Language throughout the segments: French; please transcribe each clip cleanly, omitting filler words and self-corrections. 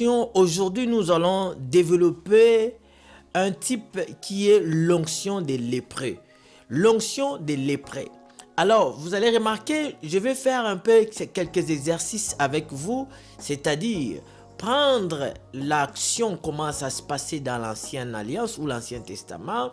onction, aujourd'hui nous allons développer un type qui est l'onction des lépreux. L'onction des lépreux. Alors, vous allez remarquer, je vais faire un peu quelques exercices avec vous, c'est-à-dire prendre l'action, comment ça se passait dans l'Ancienne Alliance ou l'Ancien Testament,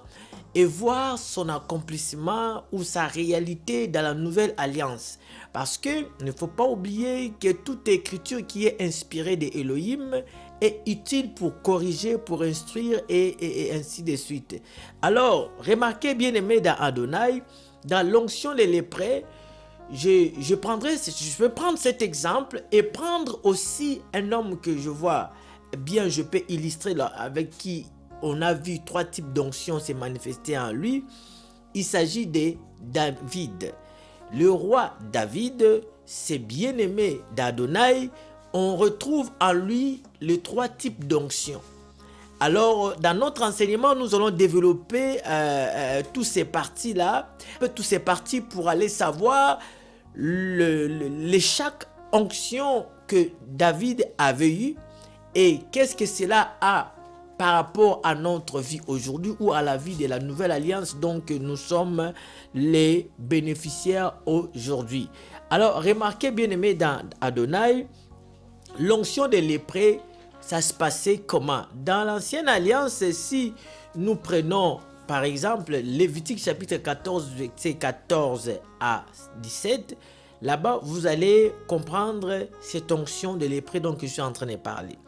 et voir son accomplissement ou sa réalité dans la Nouvelle Alliance. Parce que ne faut pas oublier que toute écriture qui est inspirée d'Elohim est utile pour corriger, pour instruire et ainsi de suite. Alors, remarquez bien aimé dans Adonai, dans l'onction des lépreux, je vais prendre cet exemple et prendre aussi un homme que je vois bien, je peux illustrer là, avec qui on a vu trois types d'onction se manifester en lui. Il s'agit de David. Le roi David, c'est bien-aimé d'Adonai. On retrouve en lui les trois types d'onction. Alors, dans notre enseignement, nous allons développer tous ces parties-là, tous ces parties pour aller savoir chaque onction que David avait eue et qu'est-ce que cela a par rapport à notre vie aujourd'hui ou à la vie de la Nouvelle Alliance dont nous sommes les bénéficiaires aujourd'hui. Alors, remarquez bien aimé dans Adonai, l'onction des lépreux, ça se passait comment? Dans l'Ancienne Alliance, si nous prenons par exemple Lévitique chapitre 14, verset 14 à 17, là-bas vous allez comprendre cette onction de lépreux dont je suis en train de parler.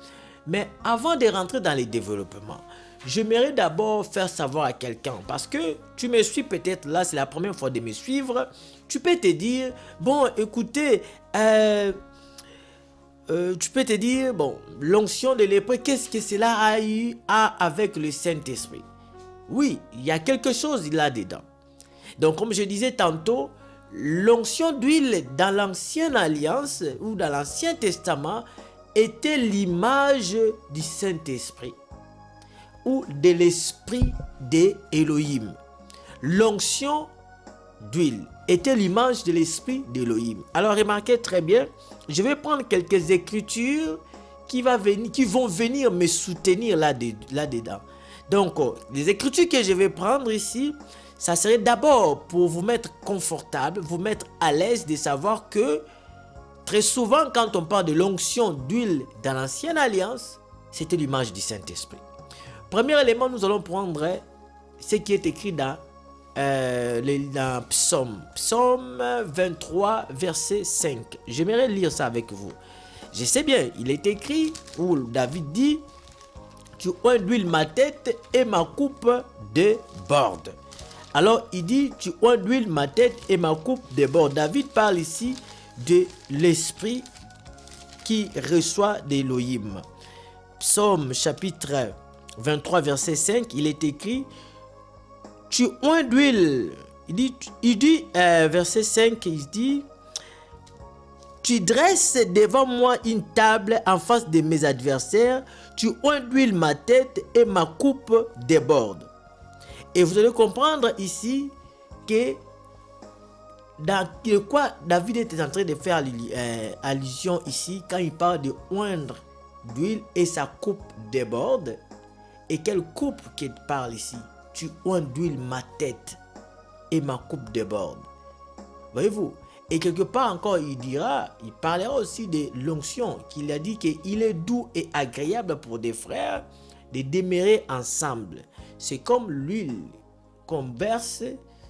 Mais avant de rentrer dans les développements, j'aimerais d'abord faire savoir à quelqu'un, parce que tu me suis peut-être là, c'est la première fois de me suivre, tu peux te dire, bon écoutez, tu peux te dire, bon, l'onction de lépreux, qu'est-ce que cela a avec le Saint-Esprit? Oui, il y a quelque chose là-dedans. Donc, comme je disais tantôt, l'onction d'huile dans l'Ancienne Alliance ou dans l'Ancien Testament était l'image du Saint-Esprit ou de l'Esprit d'Élohim. L'onction d'huile était l'image de l'Esprit d'Élohim. Alors, remarquez très bien, je vais prendre quelques écritures qui vont venir me soutenir là-dedans. Donc, les écritures que je vais prendre ici, ça serait d'abord pour vous mettre confortable, vous mettre à l'aise de savoir que très souvent, quand on parle de l'onction d'huile dans l'Ancienne Alliance, c'était l'image du Saint-Esprit. Premier élément, nous allons prendre ce qui est écrit dans Psaume 23, verset 5. J'aimerais lire ça avec vous. Je sais bien, il est écrit où David dit: tu oins d'huile ma tête et ma coupe déborde. Alors il dit: tu oins d'huile ma tête et ma coupe déborde. David parle ici de l'esprit qui reçoit d'Élohim. Psaume chapitre 23 verset 5, il est écrit: tu oins d'huile. Il dit verset 5, il dit: tu dresses devant moi une table en face de mes adversaires, tu oins d'huile ma tête et ma coupe déborde. Et vous allez comprendre ici que dans quoi David était en train de faire allusion ici quand il parle de oindre d'huile et sa coupe déborde. Et quelle coupe qu'il parle ici? Tu oins d'huile ma tête et ma coupe déborde. Voyez-vous? Et quelque part encore, il parlera aussi de l'onction, qu'il a dit qu'il est doux et agréable pour des frères de demeurer ensemble. C'est comme l'huile qu'on verse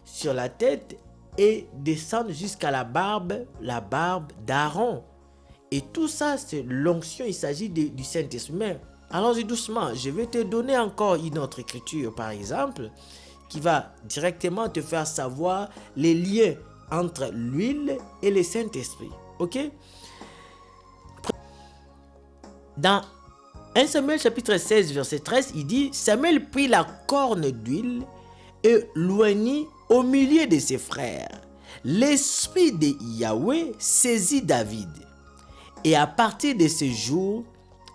sur la tête et descend jusqu'à la barbe d'Aaron. Et tout ça, c'est l'onction, il s'agit du Saint-Esprit. Mais allons-y doucement, je vais te donner encore une autre écriture, par exemple, qui va directement te faire savoir les liens entre l'huile et le Saint-Esprit. Ok? Dans 1 Samuel chapitre 16 verset 13, il dit: Samuel prit la corne d'huile et l'oignit au milieu de ses frères. L'esprit de Yahweh saisit David. Et à partir de ce jour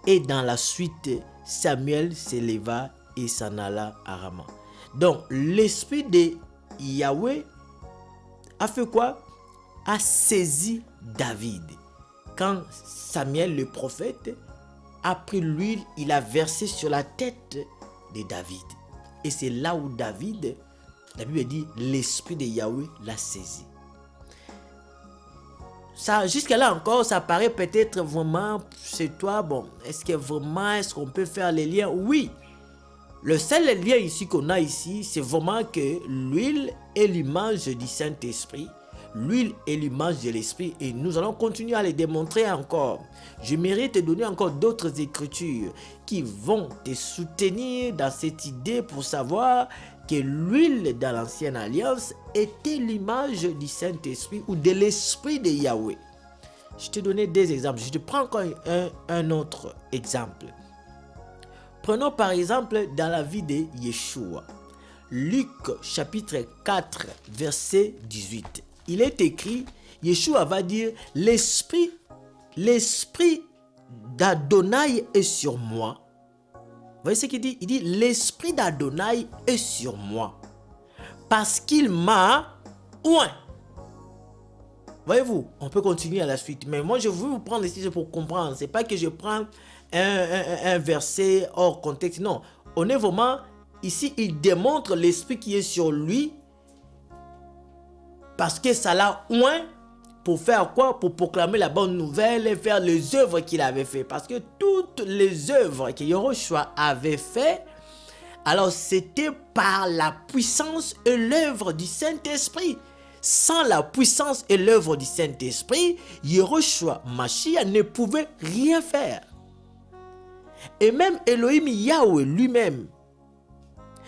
et dans la suite, Samuel s'éleva et s'en alla à Rama. Donc, l'esprit de Yahweh a fait quoi? A saisi David. Quand Samuel le prophète a pris l'huile, il a versé sur la tête de David. Et c'est là où David, la Bible dit, l'esprit de Yahweh l'a saisi. Ça, jusqu'à là encore, ça paraît peut-être vraiment chez toi, bon, est-ce qu'on peut faire les liens? Oui. Le seul lien ici qu'on a ici, c'est vraiment que l'huile est l'image du Saint-Esprit. L'huile est l'image de l'Esprit et nous allons continuer à les démontrer encore. Je mérite de donner encore d'autres écritures qui vont te soutenir dans cette idée pour savoir que l'huile dans l'ancienne alliance était l'image du Saint-Esprit ou de l'Esprit de Yahweh. Je te donné des exemples. Je te prends encore un autre exemple. Prenons par exemple dans la vie de Yeshua. Luc chapitre 4 verset 18. Il est écrit, Yeshua va dire, l'esprit d'Adonai est sur moi. Vous voyez ce qu'il dit? Il dit, l'esprit d'Adonai est sur moi. Parce qu'il m'a oint. Voyez-vous, on peut continuer à la suite. Mais moi, je veux vous prendre ici pour comprendre. Ce n'est pas que je prends un verset hors contexte. Non, on est vraiment, ici, il démontre l'esprit qui est sur lui. Parce que ça l'a oint pour faire quoi? Pour proclamer la bonne nouvelle et faire les œuvres qu'il avait fait. Parce que toutes les œuvres que Yahushua avait fait, alors c'était par la puissance et l'œuvre du Saint-Esprit. Sans la puissance et l'œuvre du Saint-Esprit, Yahushua Mashiach ne pouvait rien faire. Et même Elohim Yahweh lui-même,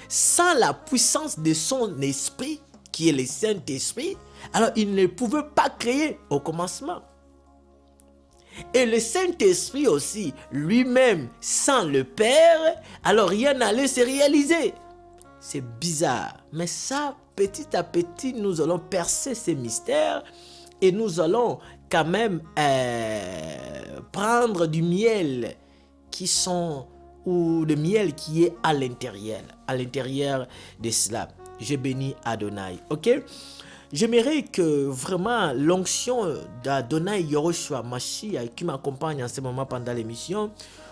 sans la puissance de son esprit, qui est le Saint-Esprit, alors il ne pouvait pas créer au commencement. Et le Saint-Esprit aussi, lui-même, sans le Père, alors rien n'allait se réaliser. C'est bizarre. Mais ça, petit à petit, nous allons percer ces mystères et nous allons quand même prendre du miel ou le miel qui est à l'intérieur de cela. Je bénis Adonai, ok? J'aimerais que vraiment l'onction d'Adonai Yahushua Mashiach qui m'accompagne en ce moment pendant l'émission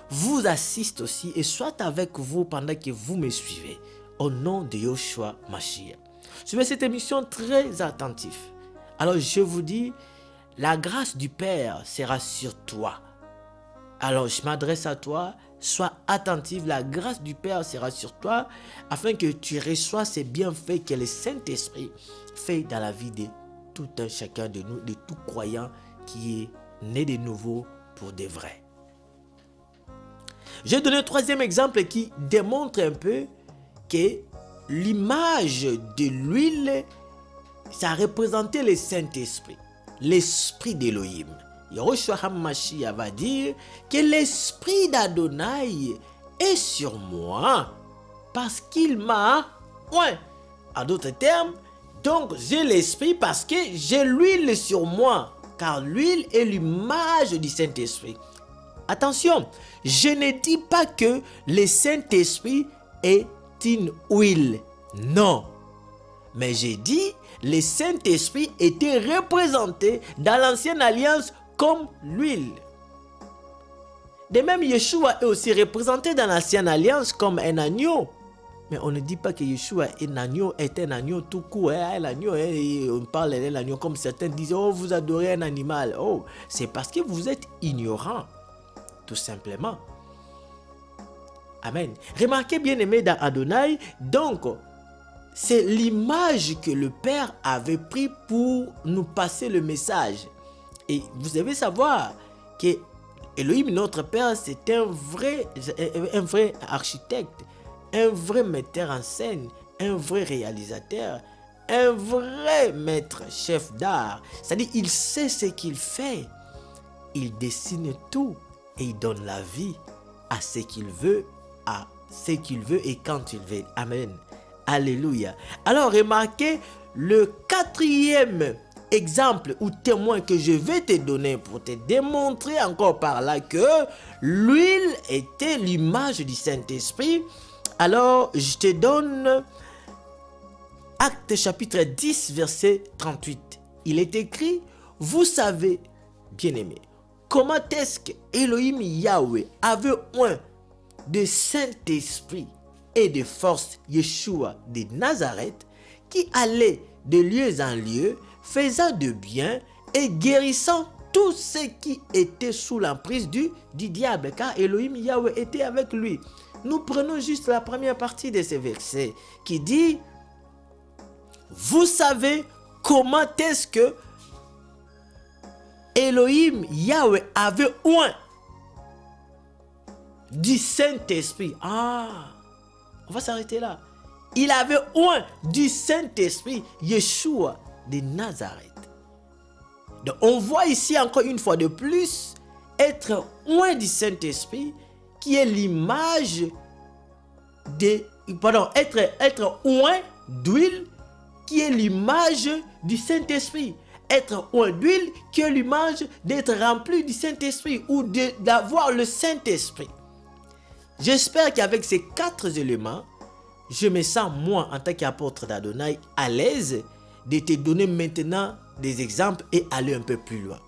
vous assiste aussi et soit avec vous pendant que vous me suivez. Au nom de Yahushua Mashiach. Suivez cette émission très attentif. Alors je vous dis, la grâce du Père sera sur toi. Alors je m'adresse à toi. Sois attentif, la grâce du Père sera sur toi afin que tu reçois ces bienfaits que le Saint-Esprit fait dans la vie de tout un chacun de nous, de tout croyant qui est né de nouveau pour de vrai. J'ai donné un troisième exemple qui démontre un peu que l'image de l'huile, ça représentait le Saint-Esprit, l'Esprit d'Élohim. Yahushua HaMashiach va dire que l'esprit d'Adonai est sur moi parce qu'il m'a oint. En d'autres termes, donc j'ai l'esprit parce que j'ai l'huile sur moi, car l'huile est l'image du Saint-Esprit. Attention, je ne dis pas que le Saint-Esprit est une huile. Non. Mais j'ai dit, le Saint-Esprit était représenté dans l'ancienne alliance comme l'huile. De même, Yeshua est aussi représenté dans l'ancienne alliance comme un agneau. Mais on ne dit pas que Yeshua est un agneau tout court. Un agneau, on parle d'un agneau comme certains disent, oh, vous adorez un animal. Oh, c'est parce que vous êtes ignorant, tout simplement. Amen. Remarquez bien aimé dans Adonai, donc, c'est l'image que le Père avait pris pour nous passer le message. Et vous devez savoir que Elohim, notre Père, c'est un vrai architecte, un vrai metteur en scène, un vrai réalisateur, un vrai maître, chef d'art. C'est-à-dire, il sait ce qu'il fait. Il dessine tout et il donne la vie à ce qu'il veut, et quand il veut. Amen. Alléluia. Alors, remarquez le quatrième exemple ou témoin que je vais te donner pour te démontrer encore par là que l'huile était l'image du Saint-Esprit. Alors, je te donne Actes chapitre 10, verset 38. Il est écrit, vous savez, bien-aimés, comment est-ce que Elohim Yahweh avait oint de Saint-Esprit et de force Yeshua de Nazareth, qui allait de lieu en lieu, faisant de bien et guérissant tous ceux qui étaient sous l'emprise du diable, car Elohim Yahweh était avec lui. Nous prenons juste la première partie de ce verset qui dit: vous savez comment est-ce que Elohim Yahweh avait oint du Saint-Esprit. Ah, on va s'arrêter là. Il avait oint du Saint-Esprit Yeshua de Nazareth. Donc on voit ici encore une fois de plus être oint du Saint-Esprit, qui est l'image de, pardon, être oint d'huile, qui est l'image du Saint-Esprit. Être oint d'huile, qui est l'image d'être rempli du Saint-Esprit ou d'avoir le Saint-Esprit. J'espère qu'avec ces 4 éléments, je me sens, moi, en tant qu'apôtre d'Adonai, à l'aise de te donner maintenant des exemples et aller un peu plus loin.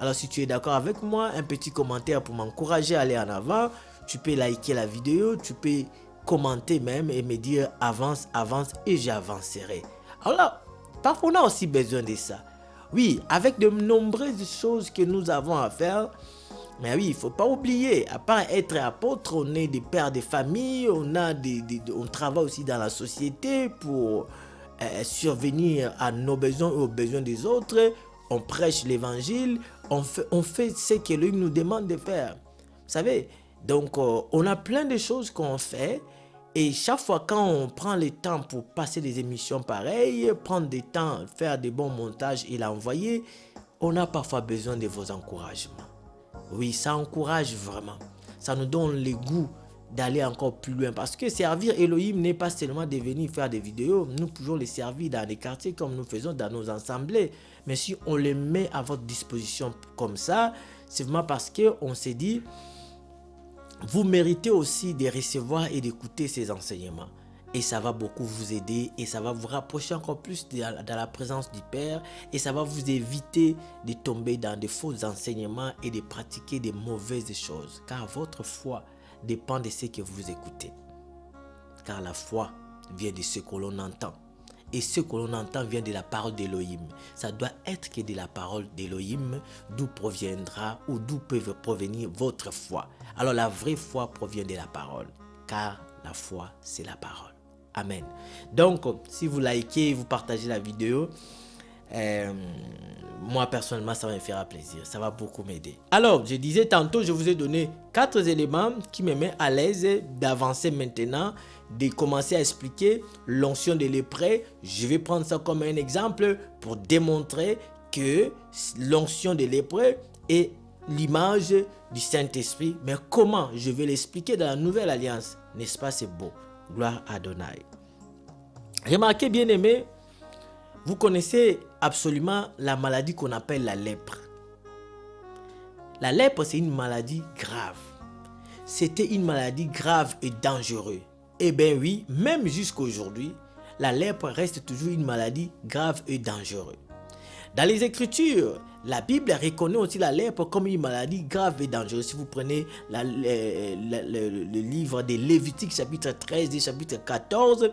Alors, si tu es d'accord avec moi, un petit commentaire pour m'encourager à aller en avant. Tu peux liker la vidéo, tu peux commenter même et me dire avance, avance et j'avancerai. Alors là, parfois on a aussi besoin de ça. Oui, avec de nombreuses choses que nous avons à faire. Mais oui, il ne faut pas oublier, à part être apôtre, on est des pères de famille, on travaille aussi dans la société pour survenir à nos besoins et aux besoins des autres. On prêche l'évangile, on fait ce que lui nous demande de faire. Vous savez, donc on a plein de choses qu'on fait. Et chaque fois quand on prend le temps pour passer des émissions pareilles, prendre du temps, faire des bons montages et l'envoyer, on a parfois besoin de vos encouragements. Oui, ça encourage vraiment. Ça nous donne le goût d'aller encore plus loin. Parce que servir Elohim n'est pas seulement de venir faire des vidéos. Nous pouvons les servir dans les quartiers comme nous faisons dans nos assemblées. Mais si on les met à votre disposition comme ça, c'est vraiment parce qu'on s'est dit, vous méritez aussi de recevoir et d'écouter ces enseignements. Et ça va beaucoup vous aider et ça va vous rapprocher encore plus dans la présence du Père. Et ça va vous éviter de tomber dans de faux enseignements et de pratiquer de mauvaises choses. Car votre foi dépend de ce que vous écoutez. Car la foi vient de ce que l'on entend. Et ce que l'on entend vient de la parole d'Elohim. Ça doit être que de la parole d'Elohim d'où proviendra ou d'où peut provenir votre foi. Alors la vraie foi provient de la parole. Car la foi, c'est la parole. Amen. Donc, si vous likez, vous partagez la vidéo, moi personnellement, ça va me faire plaisir. Ça va beaucoup m'aider. Alors, je disais tantôt, je vous ai donné 4 éléments qui me mettent à l'aise d'avancer maintenant, de commencer à expliquer l'onction de lépreux. Je vais prendre ça comme un exemple pour démontrer que l'onction de lépreux est l'image du Saint-Esprit. Mais comment je vais l'expliquer dans la nouvelle alliance? N'est-ce pas, c'est beau? Gloire à Adonai. Remarquez, bien aimé, vous connaissez absolument la maladie qu'on appelle la lèpre. La lèpre, c'est une maladie grave. C'était une maladie grave et dangereuse. Eh bien oui, même jusqu'à aujourd'hui, la lèpre reste toujours une maladie grave et dangereuse. Dans les Écritures, la Bible reconnaît aussi la lèpre comme une maladie grave et dangereuse. Si vous prenez le livre de Lévitique, chapitre 13 et chapitre 14,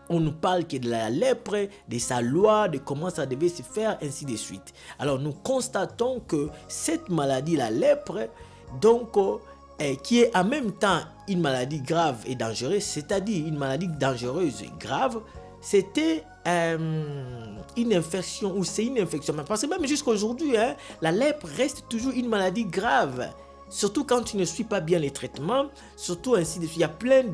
on nous parle que de la lèpre, de sa loi, de comment ça devait se faire, ainsi de suite. Alors nous constatons que cette maladie, la lèpre, donc, qui est en même temps une maladie grave et dangereuse, c'est-à-dire une maladie dangereuse et grave, c'était une infection, ou c'est une infection. Parce que même jusqu'à aujourd'hui, la lèpre reste toujours une maladie grave. Surtout quand tu ne suis pas bien les traitements, surtout ainsi de suite. Il y a plein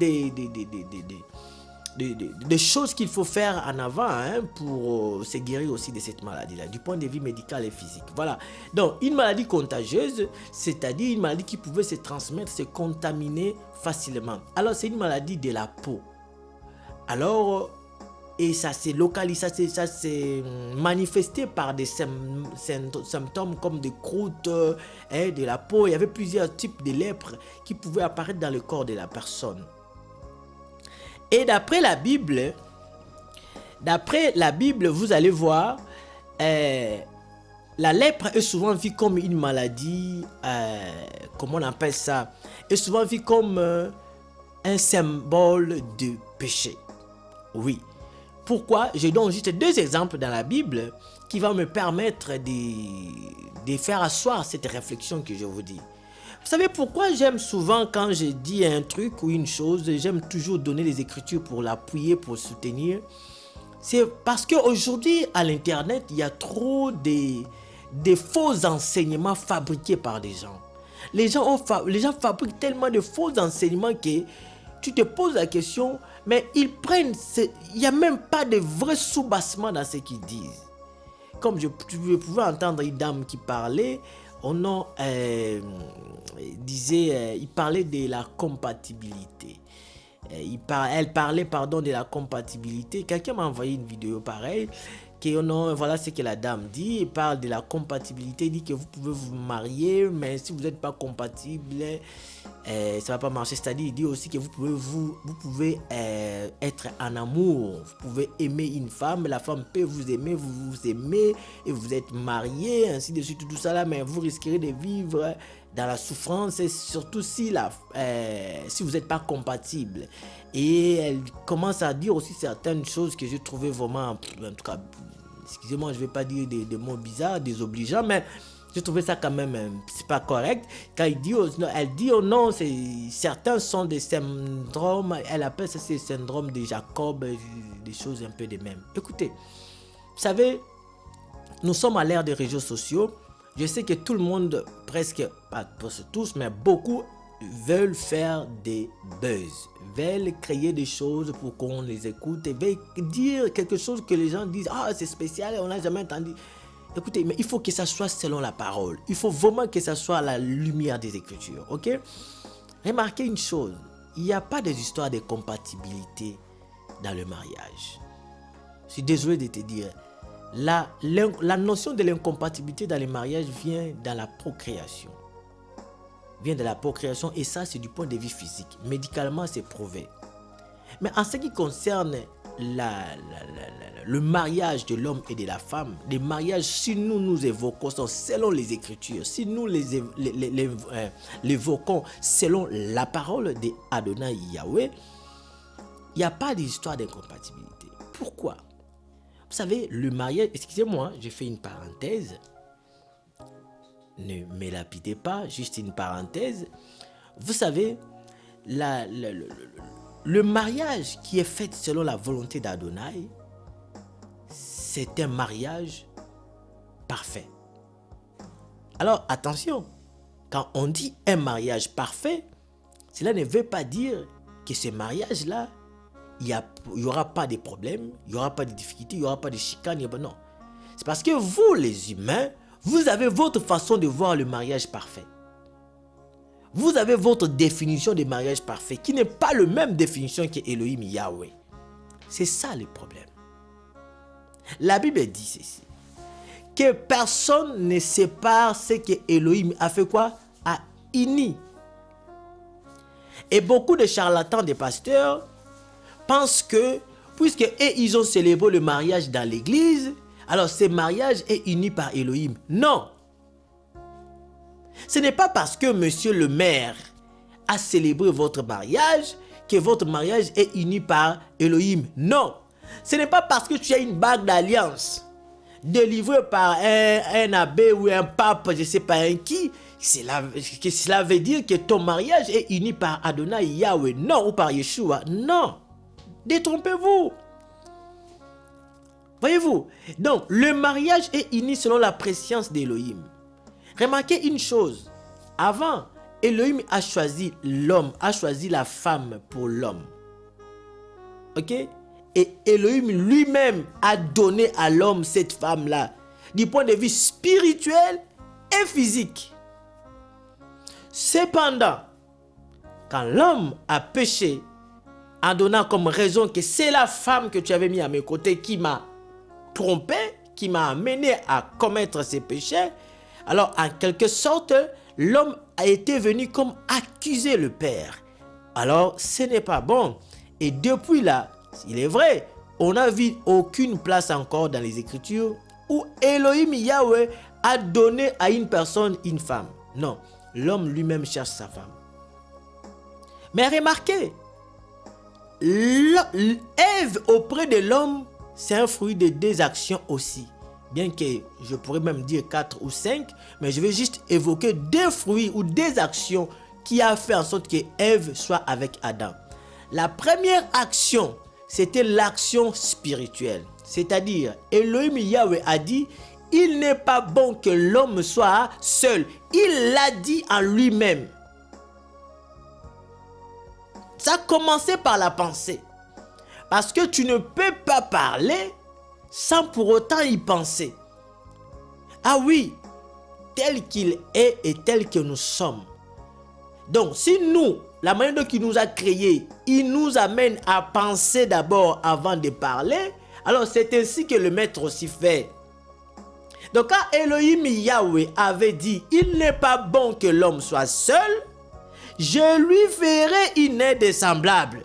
de choses qu'il faut faire en avant pour se guérir aussi de cette maladie-là, du point de vue médical et physique. Voilà. Donc, une maladie contagieuse, c'est-à-dire une maladie qui pouvait se transmettre, se contaminer facilement. Alors, c'est une maladie de la peau. Alors, et ça s'est localisé, ça s'est manifesté par des symptômes comme des croûtes de la peau. Il y avait plusieurs types de lèpre qui pouvaient apparaître dans le corps de la personne. Et d'après la Bible, vous allez voir, la lèpre est souvent vue comme une maladie, comment on appelle ça, est souvent vue comme un symbole de péché. Oui. Pourquoi? Je donne juste 2 exemples dans la Bible qui vont me permettre de faire asseoir cette réflexion que je vous dis. Vous savez pourquoi j'aime souvent quand je dis un truc ou une chose, j'aime toujours donner les Écritures pour l'appuyer, pour soutenir. C'est parce qu'aujourd'hui, à l'Internet, il y a trop des faux enseignements fabriqués par des gens. Les gens fabriquent tellement de faux enseignements que tu te poses la question, mais ils prennent, il n'y a même pas de vrai soubassement dans ce qu'ils disent. Comme je pouvais entendre une dame qui parlait, il parlait de la compatibilité. Elle parlait de la compatibilité. Quelqu'un m'a envoyé une vidéo pareille. Voilà ce que la dame dit. Elle parle de la compatibilité. Elle dit que vous pouvez vous marier, mais si vous n'êtes pas compatible, ça ne va pas marcher. C'est-à-dire, il dit aussi que vous pouvez être en amour. Vous pouvez aimer une femme, la femme peut vous aimer, vous aimez, et vous êtes mariés, ainsi de suite, tout ça là, mais vous risquerez de vivre dans la souffrance, et surtout si vous n'êtes pas compatible. Et elle commence à dire aussi certaines choses que j'ai trouvé vraiment, en tout cas, excusez-moi, je ne vais pas dire des mots bizarres, désobligeants, mais j'ai trouvé ça quand même, c'est pas correct. Quand elle dit oh non, certains sont des syndromes, elle appelle ça ces syndromes de Jacob, des choses un peu de même. Écoutez, vous savez, nous sommes à l'ère des réseaux sociaux. Je sais que tout le monde, presque, pas tous, mais beaucoup veulent faire des buzz, veulent créer des choses pour qu'on les écoute, et veulent dire quelque chose que les gens disent, ah c'est spécial, on n'a jamais entendu. Écoutez, mais il faut que ça soit selon la parole. Il faut vraiment que ça soit à la lumière des Écritures, ok? Remarquez une chose, il n'y a pas des histoires de compatibilité dans le mariage. Je suis désolé de te dire, la notion de l'incompatibilité dans les mariages vient dans la procréation. Vient de la procréation, et ça c'est du point de vue physique. Médicalement c'est prouvé. Mais en ce qui concerne le mariage de l'homme et de la femme, les mariages, si nous évoquons selon les Écritures, si nous l'évoquons selon la parole d'Adonai Yahweh, il n'y a pas d'histoire d'incompatibilité. Pourquoi? Vous savez, le mariage, excusez-moi, j'ai fait une parenthèse. Ne me lapidez pas, juste une parenthèse. Vous savez, le mariage qui est fait selon la volonté d'Adonai, c'est un mariage parfait. Alors attention, quand on dit un mariage parfait, cela ne veut pas dire que ce mariage-là, il n'y aura pas de problèmes, il n'y aura pas de difficultés, il n'y aura pas de chicanes. Non. C'est parce que vous, les humains, vous avez votre façon de voir le mariage parfait. Vous avez votre définition de mariage parfait qui n'est pas la même définition que Elohim Yahweh. C'est ça le problème. La Bible dit ceci, que personne ne sépare ce que Elohim a fait quoi? A uni. Et beaucoup de charlatans, des pasteurs, pensent que, puisque ils ont célébré le mariage dans l'église, alors ce mariage est uni par Elohim. Non. Ce n'est pas parce que monsieur le maire a célébré votre mariage que votre mariage est uni par Elohim. Non. Ce n'est pas parce que tu as une bague d'alliance délivrée par un abbé ou un pape, je ne sais pas un qui, que cela veut dire que ton mariage est uni par Adonai Yahweh. Non, ou par Yeshua. Non. Détrompez-vous. Voyez-vous? Donc, le mariage est uni selon la préscience d'Elohim. Remarquez une chose. Avant, Elohim a choisi l'homme, a choisi la femme pour l'homme. Ok? Et Elohim lui-même a donné à l'homme cette femme-là, du point de vue spirituel et physique. Cependant, quand l'homme a péché, en donnant comme raison que c'est la femme que tu avais mis à mes côtés qui m'a trompé, qui m'a amené à commettre ces péchés, alors en quelque sorte, l'homme a été venu comme accuser le Père. Alors ce n'est pas bon. Et depuis là, il est vrai, on n'a vu aucune place encore dans les Écritures où Elohim Yahweh a donné à une personne une femme. Non, l'homme lui-même cherche sa femme. Mais remarquez, Ève auprès de l'homme, c'est un fruit de 2 actions aussi. Bien que je pourrais même dire 4 ou 5, mais je vais juste évoquer 2 fruits ou 2 actions qui a fait en sorte que Ève soit avec Adam. La première action, c'était l'action spirituelle. C'est-à-dire, Elohim Yahweh a dit, il n'est pas bon que l'homme soit seul. Il l'a dit en lui-même. Ça a commencé par la pensée. Parce que tu ne peux pas parler sans pour autant y penser. Ah oui, tel qu'il est et tel que nous sommes. Donc, si nous, la manière dont il nous a créés, il nous amène à penser d'abord avant de parler, alors c'est ainsi que le maître aussi fait. Donc, quand Elohim Yahweh avait dit, il n'est pas bon que l'homme soit seul, je lui ferai une aide semblable.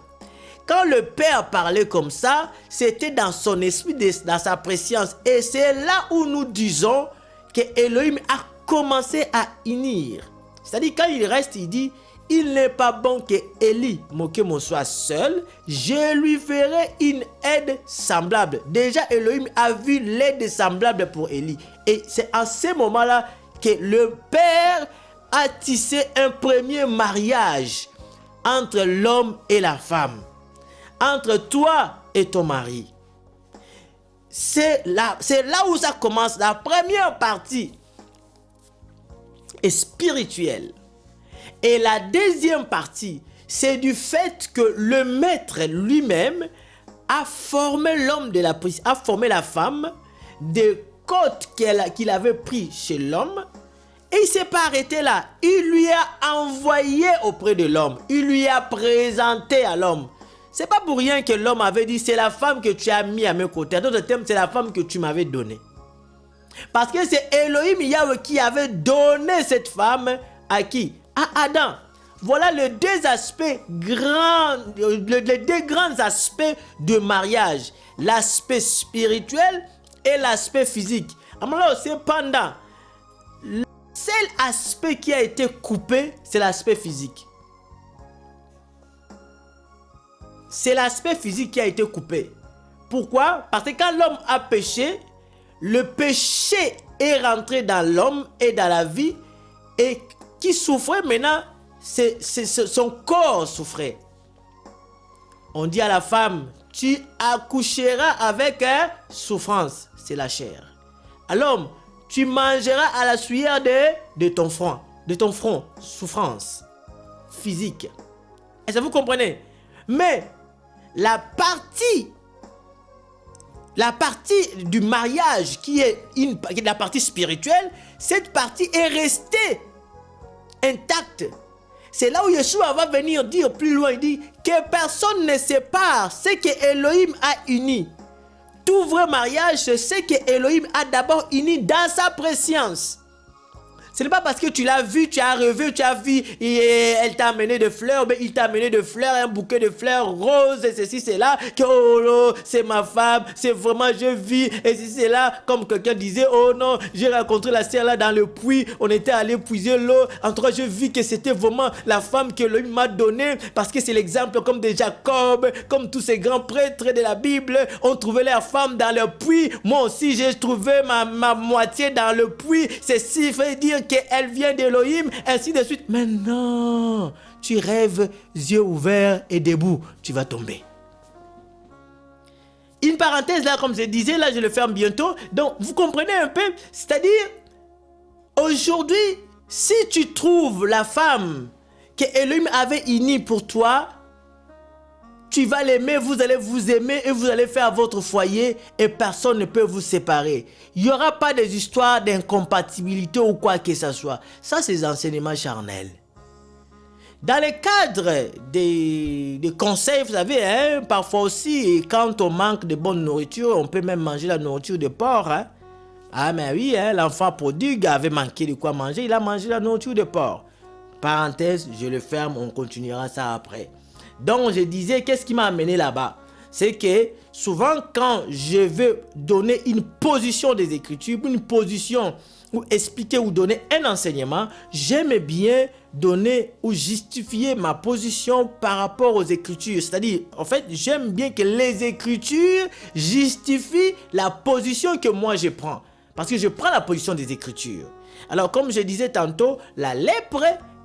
Quand le Père parlait comme ça, c'était dans son esprit, dans sa préscience. Et c'est là où nous disons que Elohim a commencé à unir. C'est-à-dire quand il reste, il dit, il n'est pas bon que Élie, Mokemo, soit seul. Je lui ferai une aide semblable. Déjà, Elohim a vu l'aide semblable pour Élie. Et c'est à ce moment-là que le Père a tissé un premier mariage entre l'homme et la femme. Entre toi et ton mari. C'est là où ça commence. La première partie est spirituelle. Et la deuxième partie, c'est du fait que le maître lui-même a formé l'homme de la prise, a formé la femme des côtes qu'il avait pris chez l'homme. Et il ne s'est pas arrêté là. Il lui a envoyé auprès de l'homme. Il lui a présenté à l'homme. C'est pas pour rien que l'homme avait dit, c'est la femme que tu as mis à mes côtés. En d'autres termes, c'est la femme que tu m'avais donnée. Parce que c'est Elohim Yahweh qui avait donné cette femme à qui? À Adam. Voilà les 2 aspects grands, les 2 grands aspects de mariage. L'aspect spirituel et l'aspect physique. Alors, cependant, le seul aspect qui a été coupé, c'est l'aspect physique. C'est l'aspect physique qui a été coupé. Pourquoi? Parce que quand l'homme a péché, le péché est rentré dans l'homme et dans la vie. Et qui souffrait maintenant, son corps souffrait. On dit à la femme, tu accoucheras avec souffrance. C'est la chair. À l'homme, tu mangeras à la sueur de ton front. Souffrance physique. Est-ce que vous comprenez? Mais la partie du mariage qui est la partie spirituelle, cette partie est restée intacte. C'est là où Yeshua va venir dire plus loin, il dit que personne ne sépare ce que Elohim a uni. Tout vrai mariage, c'est ce que Elohim a d'abord uni dans sa préscience. Ce n'est pas parce que tu l'as vu, tu as rêvé, tu as vu, et elle t'a amené des fleurs, mais il t'a amené des fleurs, un bouquet de fleurs roses, et ceci, c'est là, que oh non, c'est ma femme, c'est vraiment, je vis, et ceci, c'est là, comme quelqu'un disait, oh non, j'ai rencontré la sœur là dans le puits, on était allé puiser l'eau, en tout cas, je vis que c'était vraiment la femme que l'homme m'a donnée, parce que c'est l'exemple comme de Jacob, comme tous ces grands prêtres de la Bible, ont trouvé leur femme dans le puits, moi aussi, j'ai trouvé ma moitié dans le puits, ceci fait dire qu'elle vient d'Elohim, ainsi de suite. Maintenant, tu rêves, yeux ouverts et debout, tu vas tomber. Une parenthèse là, comme je disais, là je le ferme bientôt. Donc, vous comprenez un peu? C'est-à-dire, aujourd'hui, si tu trouves la femme que Elohim avait unie pour toi, tu vas l'aimer, vous allez vous aimer et vous allez faire votre foyer et personne ne peut vous séparer. Il n'y aura pas des histoires d'incompatibilité ou quoi que ce soit. Ça, c'est des enseignements charnels. Dans le cadre des conseils, vous savez, hein, parfois aussi, quand on manque de bonne nourriture, on peut même manger la nourriture de porc. Hein. Ah, mais oui, hein, l'enfant prodigue avait manqué de quoi manger, il a mangé la nourriture de porc. Parenthèse, je le ferme, on continuera ça après. Donc, je disais, qu'est-ce qui m'a amené là-bas? C'est que souvent, quand je veux donner une position des Écritures, une position ou expliquer ou donner un enseignement, j'aime bien donner ou justifier ma position par rapport aux Écritures. C'est-à-dire, en fait, j'aime bien que les Écritures justifient la position que moi je prends. Parce que je prends la position des Écritures. Alors, comme je disais tantôt, la lèpre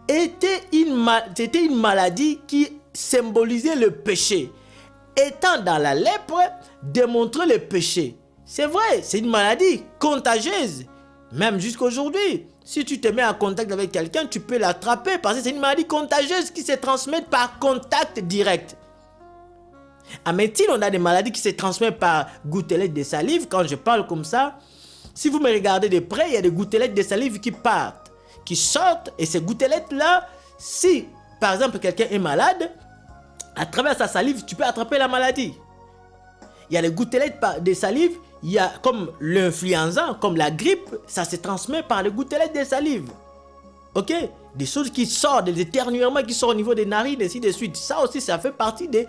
c'était une maladie qui symbolisait le péché. Étant dans la lèpre, démontrer le péché. C'est vrai, c'est une maladie contagieuse. Même jusqu'à aujourd'hui, si tu te mets en contact avec quelqu'un, tu peux l'attraper parce que c'est une maladie contagieuse qui se transmet par contact direct. En médecine, on a des maladies qui se transmettent par gouttelettes de salive. Quand je parle comme ça, si vous me regardez de près, il y a des gouttelettes de salive qui partent, qui sortent. Et ces gouttelettes-là, si par exemple quelqu'un est malade, à travers sa salive, tu peux attraper la maladie. Il y a les gouttelettes de salive, il y a comme l'influenza, comme la grippe, ça se transmet par les gouttelettes de salive. Ok? Des choses qui sortent, des éternuements qui sortent au niveau des narines, et ainsi de suite. Ça aussi, ça fait partie des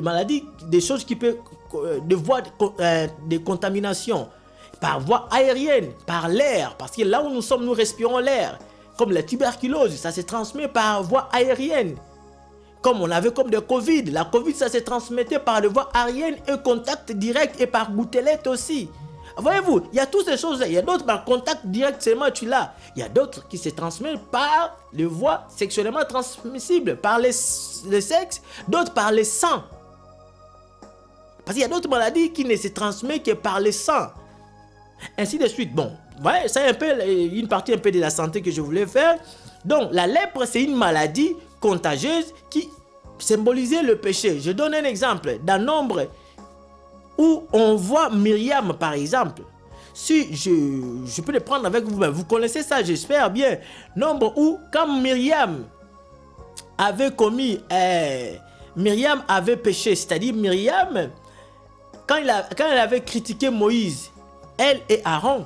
maladies, des choses qui peuvent, de voies de contamination. Par voie aérienne, par l'air, parce que là où nous sommes, nous respirons l'air. Comme la tuberculose, ça se transmet par voie aérienne. Comme on avait comme de Covid, la Covid, ça se transmettait par les voies aériennes et contact direct et par gouttelette aussi. Voyez-vous, il y a toutes ces choses-là. Il y a d'autres par contact direct, seulement tu l'as. Il y a d'autres qui se transmettent par les voies sexuellement transmissibles, par le sexe, d'autres par le sang. Parce qu'il y a d'autres maladies qui ne se transmettent que par le sang. Ainsi de suite. Bon, ouais, c'est un peu une partie un peu de la santé que je voulais faire. Donc, la lèpre, c'est une maladie contagieuse qui symbolisait le péché. Je donne un exemple. Dans Nombre, où on voit Myriam, par exemple. Si je peux le prendre avec vous, vous connaissez ça, j'espère bien. Nombre où, quand Myriam avait commis, Myriam avait péché, c'est-à-dire Myriam, quand elle avait critiqué Moïse, elle et Aaron,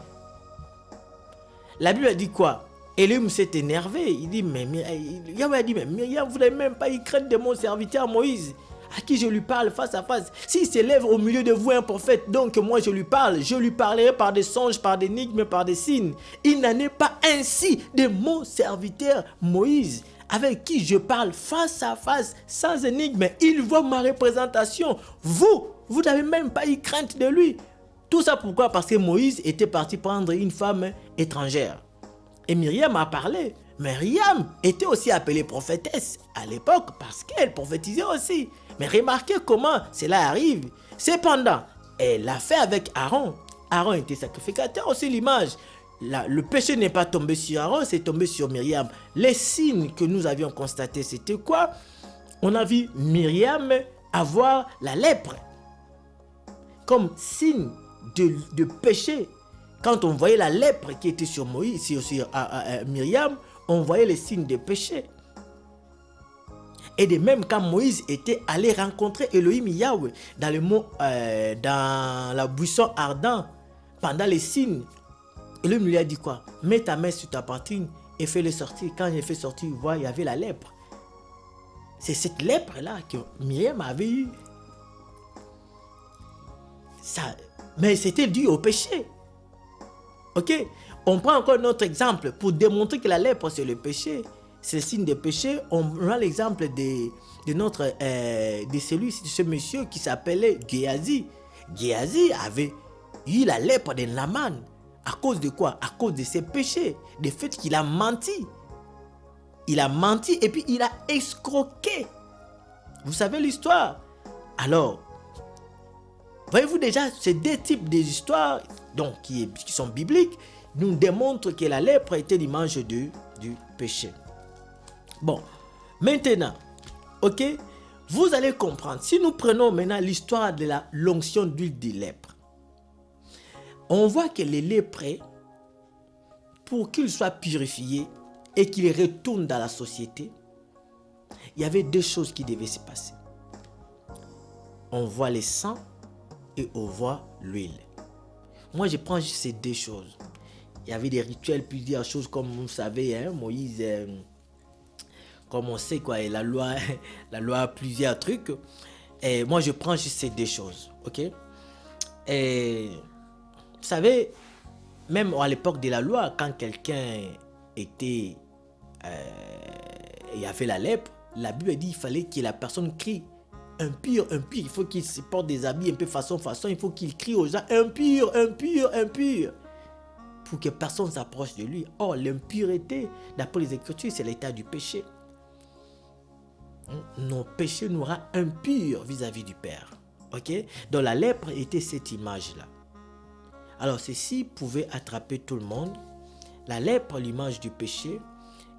la Bible dit quoi? Élim s'est énervé. Il dit, mais Myriam, vous n'avez même pas eu crainte de mon serviteur Moïse, à qui je lui parle face à face. S'il s'élève au milieu de vous un prophète, donc moi je lui parlerai par des songes, par des énigmes, par des signes. Il n'en est pas ainsi de mon serviteur Moïse, avec qui je parle face à face, sans énigme. Il voit ma représentation. Vous n'avez même pas eu crainte de lui. Tout ça pourquoi? Parce que Moïse était parti prendre une femme étrangère. Et Myriam a parlé. Myriam était aussi appelée prophétesse à l'époque parce qu'elle prophétisait aussi. Mais remarquez comment cela arrive. Cependant, elle l'a fait avec Aaron. Aaron était sacrificateur, aussi l'image. Le péché n'est pas tombé sur Aaron, c'est tombé sur Myriam. Les signes que nous avions constatés, c'était quoi? On a vu Myriam avoir la lèpre comme signe de péché. Quand on voyait la lèpre qui était sur Moïse, sur Myriam, on voyait les signes de péché. Et de même quand Moïse était allé rencontrer Elohim Yahweh dans la buisson ardent, pendant les signes, Elohim lui a dit quoi? Mets ta main sur ta poitrine et fais-le sortir. Quand il fait sortir, il voit, il y avait la lèpre. C'est cette lèpre-là que Myriam avait eue. Mais c'était dû au péché. Ok? On prend encore un autre exemple pour démontrer que la lèpre c'est le péché. C'est le signe de péché. On prend l'exemple de ce monsieur qui s'appelait Géasi. Géasi avait eu la lèpre de Naaman. À cause de quoi? À cause de ses péchés. Du fait qu'il a menti. Il a menti et puis il a escroqué. Vous savez l'histoire? Alors, voyez-vous déjà, ces deux types d'histoires donc, qui sont bibliques nous démontrent que la lèpre était l'image du péché. Bon, maintenant, ok, vous allez comprendre. Si nous prenons maintenant l'histoire de l'onction d'huile de lèpre, on voit que les lépreux, pour qu'ils soient purifiés et qu'ils retournent dans la société, il y avait deux choses qui devaient se passer. On voit le sang et on voit l'huile. Moi, je prends juste ces deux choses. Il y avait des rituels, plusieurs choses, comme vous savez, hein, Moïse, comme on sait, quoi, et la loi a plusieurs trucs. Et moi, je prends juste ces deux choses, ok? Et vous savez, même à l'époque de la loi, quand quelqu'un était et avait la lèpre, la Bible dit qu'il fallait que la personne crie impur, impur. Il faut qu'il se porte des habits un peu façon. Il faut qu'il crie aux gens impur, impur, impur, pour que personne s'approche de lui. Or, l'impureté, d'après les Écritures, c'est l'état du péché. Nos péchés nous rendent impurs vis-à-vis du Père. Ok? Donc la lèpre était cette image-là. Alors ceci pouvait attraper tout le monde. La lèpre, l'image du péché.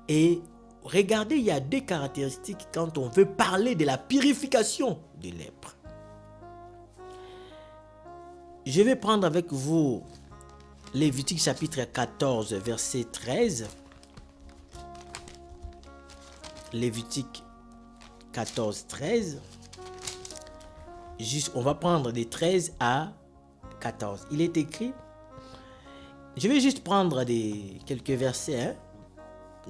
Et regardez, il y a deux caractéristiques quand on veut parler de la purification de lèpre. Je vais prendre avec vous Lévitique chapitre 14, verset 13. Lévitique 14, 13. On va prendre des 13 à 14. Il est écrit, je vais juste prendre quelques versets. Hein.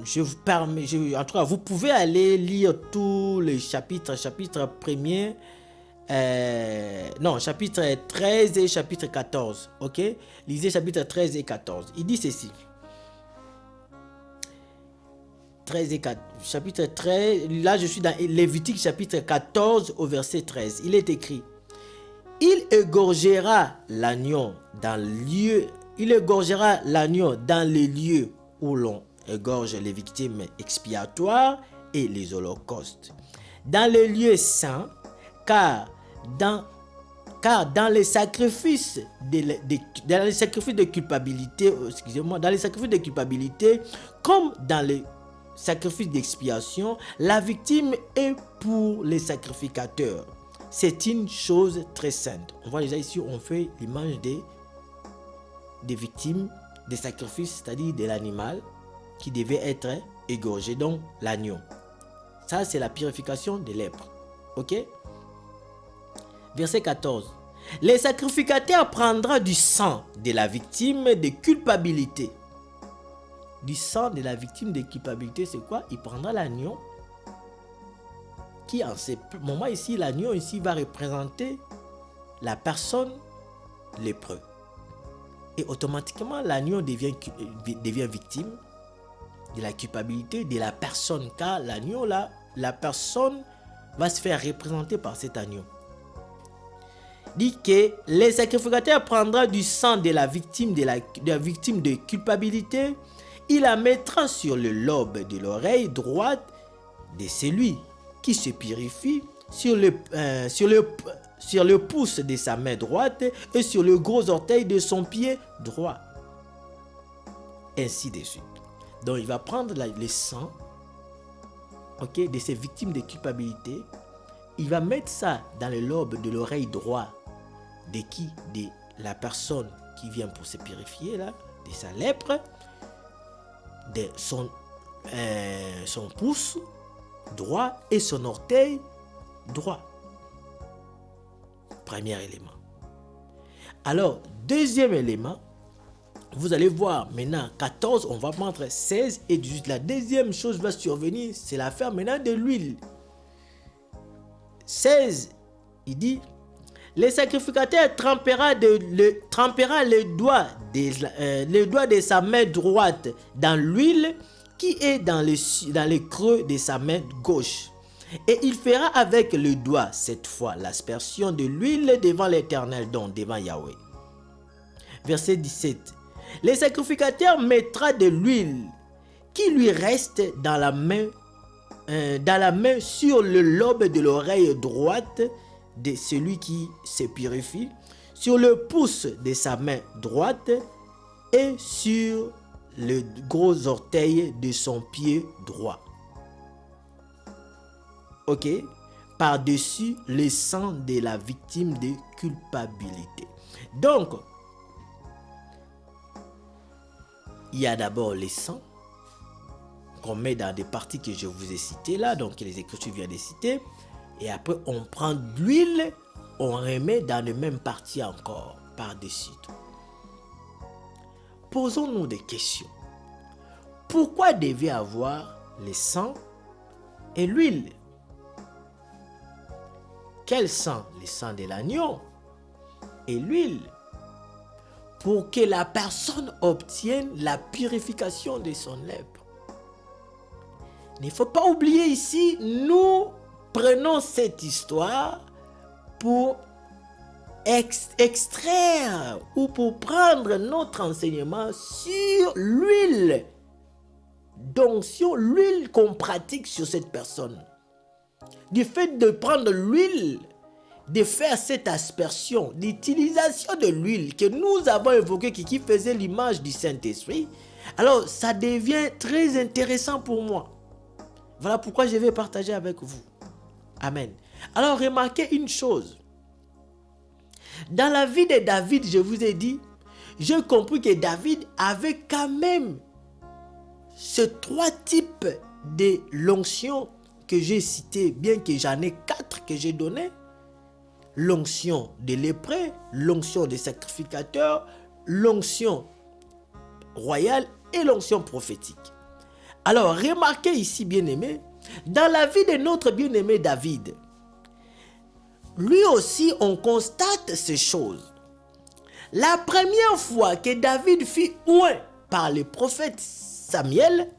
Je vous permets, en tout cas, vous pouvez aller lire tous les chapitres, chapitre 1er, chapitre 13 et chapitre 14. Ok? Lisez chapitre 13 et 14. Il dit ceci. 13 et 4, chapitre 13, là je suis dans Lévitique chapitre 14 au verset 13. Il est écrit, il égorgera l'agneau dans les lieux où l'on égorge les victimes expiatoires et les holocaustes. Dans les lieux saints, car dans les sacrifices de culpabilité, comme dans les sacrifice d'expiation, la victime est pour les sacrificateurs. C'est une chose très sainte. On voit déjà ici, on fait l'image des victimes des sacrifices, c'est-à-dire de l'animal qui devait être égorgé, donc l'agneau. Ça, c'est la purification de lèpre. Ok? Verset 14. Les sacrificateurs prendront du sang de la victime de culpabilité. Du sang de la victime de culpabilité, c'est quoi? Il prendra l'agneau qui en ce moment ici, l'agneau ici va représenter la personne lépreux. Et automatiquement, l'agneau devient victime de la culpabilité de la personne, car l'agneau là, la personne va se faire représenter par cet agneau. Dit que les sacrificateurs prendront du sang de la victime de culpabilité. Il la mettra sur le lobe de l'oreille droite de celui qui se purifie, sur le pouce de sa main droite et sur le gros orteil de son pied droit. Ainsi de suite. Donc il va prendre le sang, ok, de ces victimes de culpabilité. Il va mettre ça dans le lobe de l'oreille droite de qui? De la personne qui vient pour se purifier, là, de sa lèpre. De son pouce droit et son orteil droit. Premier élément. Alors, deuxième élément, vous allez voir maintenant 14, on va prendre 16 et 18. La deuxième chose va survenir, c'est l'affaire maintenant de l'huile. 16, il dit, les sacrificateurs trempera les doigts de sa main droite dans l'huile qui est dans les creux de sa main gauche. Et il fera avec le doigt cette fois l'aspersion de l'huile devant l'Éternel, donc devant Yahweh. Verset 17. Les sacrificateurs mettra de l'huile qui lui reste dans la main sur le lobe de l'oreille droite de celui qui se purifie, sur le pouce de sa main droite et sur le gros orteil de son pied droit. Ok? Par-dessus le sang de la victime de culpabilité. Donc, il y a d'abord le sang qu'on met dans des parties que je vous ai citées là, donc les Écritures viennent de citer. Et après, on prend de l'huile, on remet dans les mêmes parties encore, par-dessus tout. Posons-nous des questions. Pourquoi devait avoir le sang et l'huile? Quel sang? Le sang de l'agneau et l'huile. pour que la personne obtienne la purification de son lèpre. Il ne faut pas oublier ici, nous prenons cette histoire pour extraire ou pour prendre notre enseignement sur l'huile d'onction, l'huile qu'on pratique sur cette personne. Du fait de prendre l'huile, de faire cette aspersion, l'utilisation de l'huile que nous avons évoquée qui faisait l'image du Saint-Esprit, alors ça devient très intéressant pour moi. Voilà pourquoi je vais partager avec vous. Amen. Alors remarquez une chose. Dans la vie de David, je vous ai dit, j'ai compris que David avait quand même ces 3 types de l'onction que j'ai cités, bien que j'en ai 4 que j'ai donné. L'onction de lépreux, l'onction des sacrificateurs, l'onction royale et l'onction prophétique. Alors, remarquez ici, bien-aimé, dans la vie de notre bien-aimé David, lui aussi, on constate ces choses. La première fois que David fut oint par le prophète Samuel,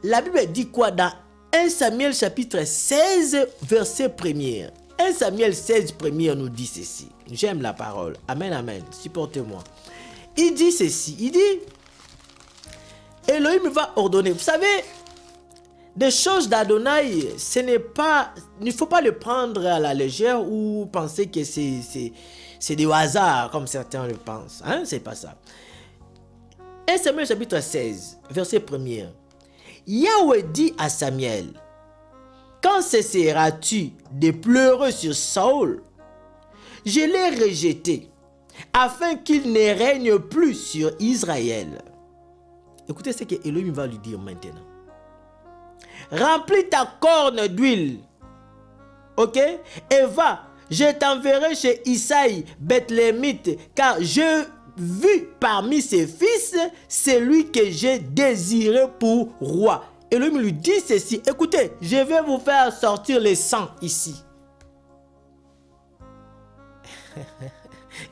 la Bible dit quoi dans 1 Samuel chapitre 16, verset 1er. 1 Samuel 16, 1er nous dit ceci. J'aime la parole. Amen, amen. Supportez-moi. Il dit ceci. Il dit, Elohim va ordonner. Vous savez, des choses d'Adonai, ce n'est pas, il ne faut pas le prendre à la légère ou penser que c'est du hasard, comme certains le pensent. Hein? C'est pas ça. 1 Samuel chapitre 16, verset 1er. Yahweh dit à Samuel, quand cesseras-tu de pleurer sur Saül? Je l'ai rejeté, afin qu'il ne règne plus sur Israël. Écoutez ce que Elohim va lui dire maintenant. Remplis ta corne d'huile, ok? Et va, je t'enverrai chez Isaïe, Bethlémite, car j'ai vu parmi ses fils celui que j'ai désiré pour roi. Et lui lui dit ceci, écoutez, je vais vous faire sortir les sangs ici.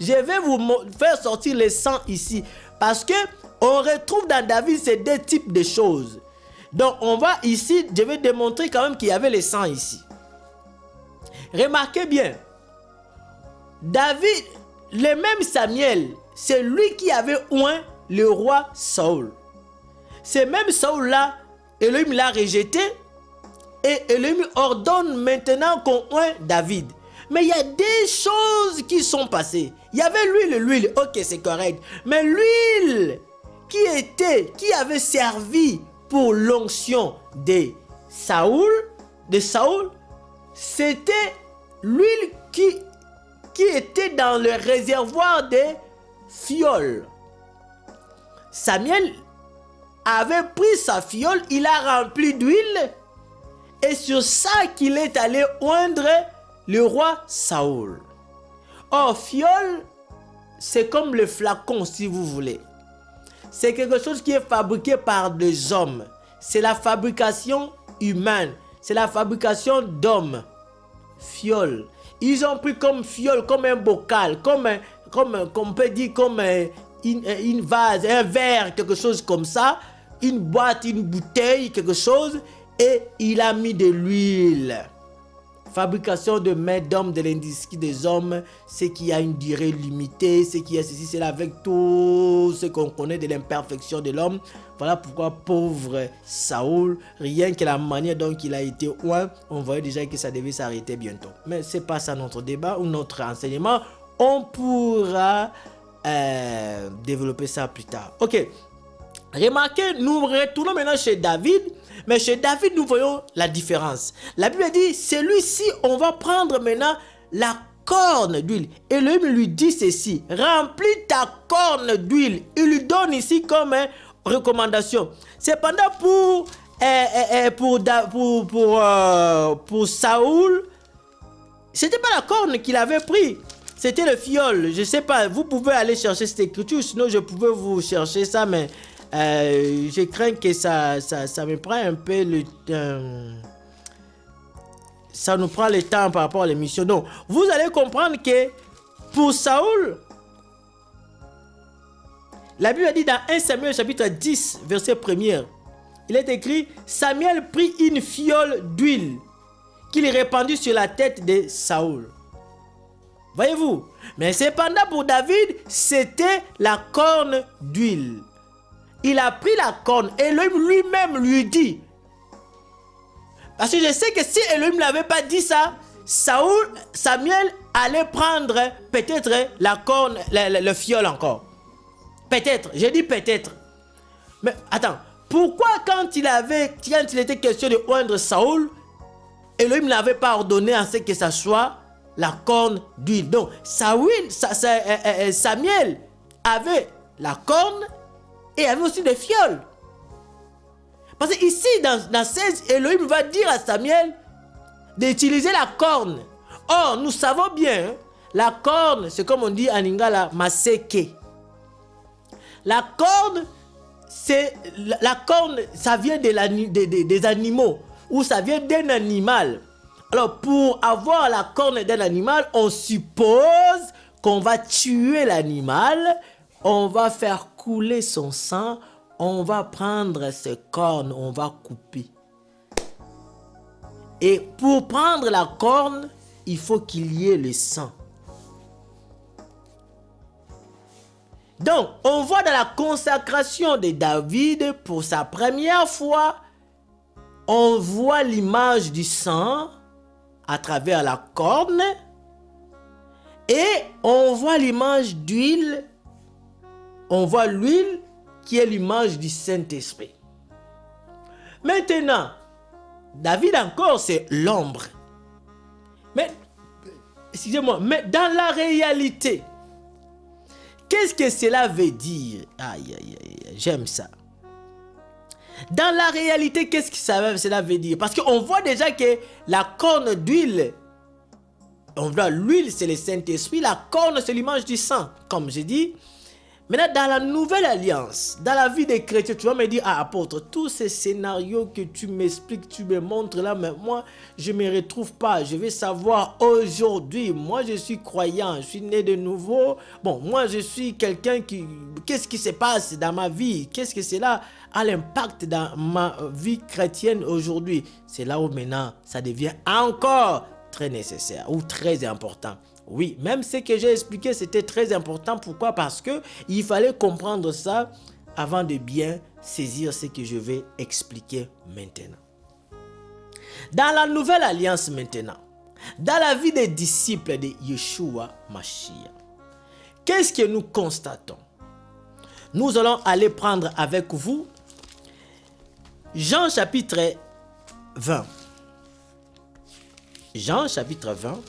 Je vais vous faire sortir les sangs ici. Parce que on retrouve dans David ces 2 types de choses. Donc on va ici, je vais démontrer quand même qu'il y avait les sangs ici. Remarquez bien, David, le même Samuel, c'est lui qui avait oint le roi Saül. C'est même Saül là, Elohim l'a rejeté et Elohim ordonne maintenant qu'on oint David. Mais il y a des choses qui sont passées. Il y avait l'huile, ok c'est correct. Mais l'huile qui avait servi pour l'onction de Saül, c'était l'huile qui était dans le réservoir des fioles. Samuel avait pris sa fiole, il a rempli d'huile et sur ça qu'il est allé oindre le roi Saül. Or, fiole, c'est comme le flacon si vous voulez. C'est quelque chose qui est fabriqué par des hommes. C'est la fabrication humaine. C'est la fabrication d'hommes. Fiole. Ils ont pris comme fiole, comme un bocal, comme on peut dire comme une vase, un verre, quelque chose comme ça. Une boîte, une bouteille, quelque chose. Et il a mis de l'huile. Fabrication de main d'homme, de l'industrie des hommes, c'est qu'il y a une durée limitée, c'est qu'il y a ceci, c'est là avec tout ce qu'on connaît de l'imperfection de l'homme. Voilà pourquoi pauvre Saül, rien que la manière dont il a été oint, on voyait déjà que ça devait s'arrêter bientôt. Mais c'est pas ça notre débat ou notre enseignement. On pourra développer ça plus tard. Ok. Remarquez, nous retournons maintenant chez David. Mais chez David, nous voyons la différence. La Bible dit, celui-ci, on va prendre maintenant la corne d'huile. Et lui dit ceci, remplis ta corne d'huile. Il lui donne ici comme recommandation. Cependant, pour Saül, c'était pas la corne qu'il avait pris. C'était le fiole. Je sais pas, vous pouvez aller chercher cette écriture, sinon je pouvais vous chercher ça, mais... je crains que ça me prend un peu le temps. Ça nous prend le temps par rapport à l'émission. Donc, vous allez comprendre que pour Saül, La Bible a dit dans 1 Samuel chapitre 10, verset 1er, il est écrit, Samuel prit une fiole d'huile qu'il répandit sur la tête de Saoul. Voyez-vous? Mais cependant pour David, c'était la corne d'huile. Il a pris la corne et lui-même lui dit. Parce que je sais que si Elohim ne l'avait pas dit ça, Samuel allait prendre peut-être la corne, le fiole encore. Peut-être, j'ai dit peut-être. Mais attends, pourquoi quand il était question de oindre Saoul, Elohim n'avait pas ordonné à ce que ça soit la corne d'huile? Donc, Samuel avait la corne et avait aussi des fioles. Parce que ici, dans 16, Elohim va dire à Samuel d'utiliser la corne. Or, nous savons bien, hein, la corne, c'est comme on dit en lingala, maseke. La corne, ça vient des animaux, ou ça vient d'un animal. Alors, pour avoir la corne d'un animal, on suppose qu'on va tuer l'animal, on va faire couler son sang, on va prendre ses cornes, on va couper. Et pour prendre la corne, il faut qu'il y ait le sang. Donc, on voit dans la consacration de David, pour sa première fois, on voit l'image du sang à travers la corne et on voit l'image d'huile, on voit l'huile qui est l'image du Saint-Esprit. Maintenant, David encore, c'est l'ombre. Mais, excusez-moi, mais dans la réalité, qu'est-ce que cela veut dire? Aïe, aïe, aïe, j'aime ça. Dans la réalité, qu'est-ce que cela veut dire? Parce qu'on voit déjà que la corne d'huile, on voit l'huile, c'est le Saint-Esprit, la corne, c'est l'image du sang, comme j'ai dit. Maintenant, dans la nouvelle alliance, dans la vie des chrétiens, tu vas me dire, ah apôtre, tous ces scénarios que tu m'expliques, tu me montres là, mais moi, je ne me retrouve pas. Je vais savoir aujourd'hui, moi je suis croyant, je suis né de nouveau. Bon, moi je suis quelqu'un qui... Qu'est-ce qui se passe dans ma vie? Qu'est-ce que cela a l'impact dans ma vie chrétienne aujourd'hui? C'est là où maintenant, ça devient encore très nécessaire ou très important. Oui, même ce que j'ai expliqué, c'était très important. Pourquoi? Parce que il fallait comprendre ça avant de bien saisir ce que je vais expliquer maintenant. Dans la nouvelle alliance maintenant, dans la vie des disciples de Yeshua Mashiach, qu'est-ce que nous constatons? Nous allons aller prendre avec vous Jean chapitre 20. Jean chapitre 20.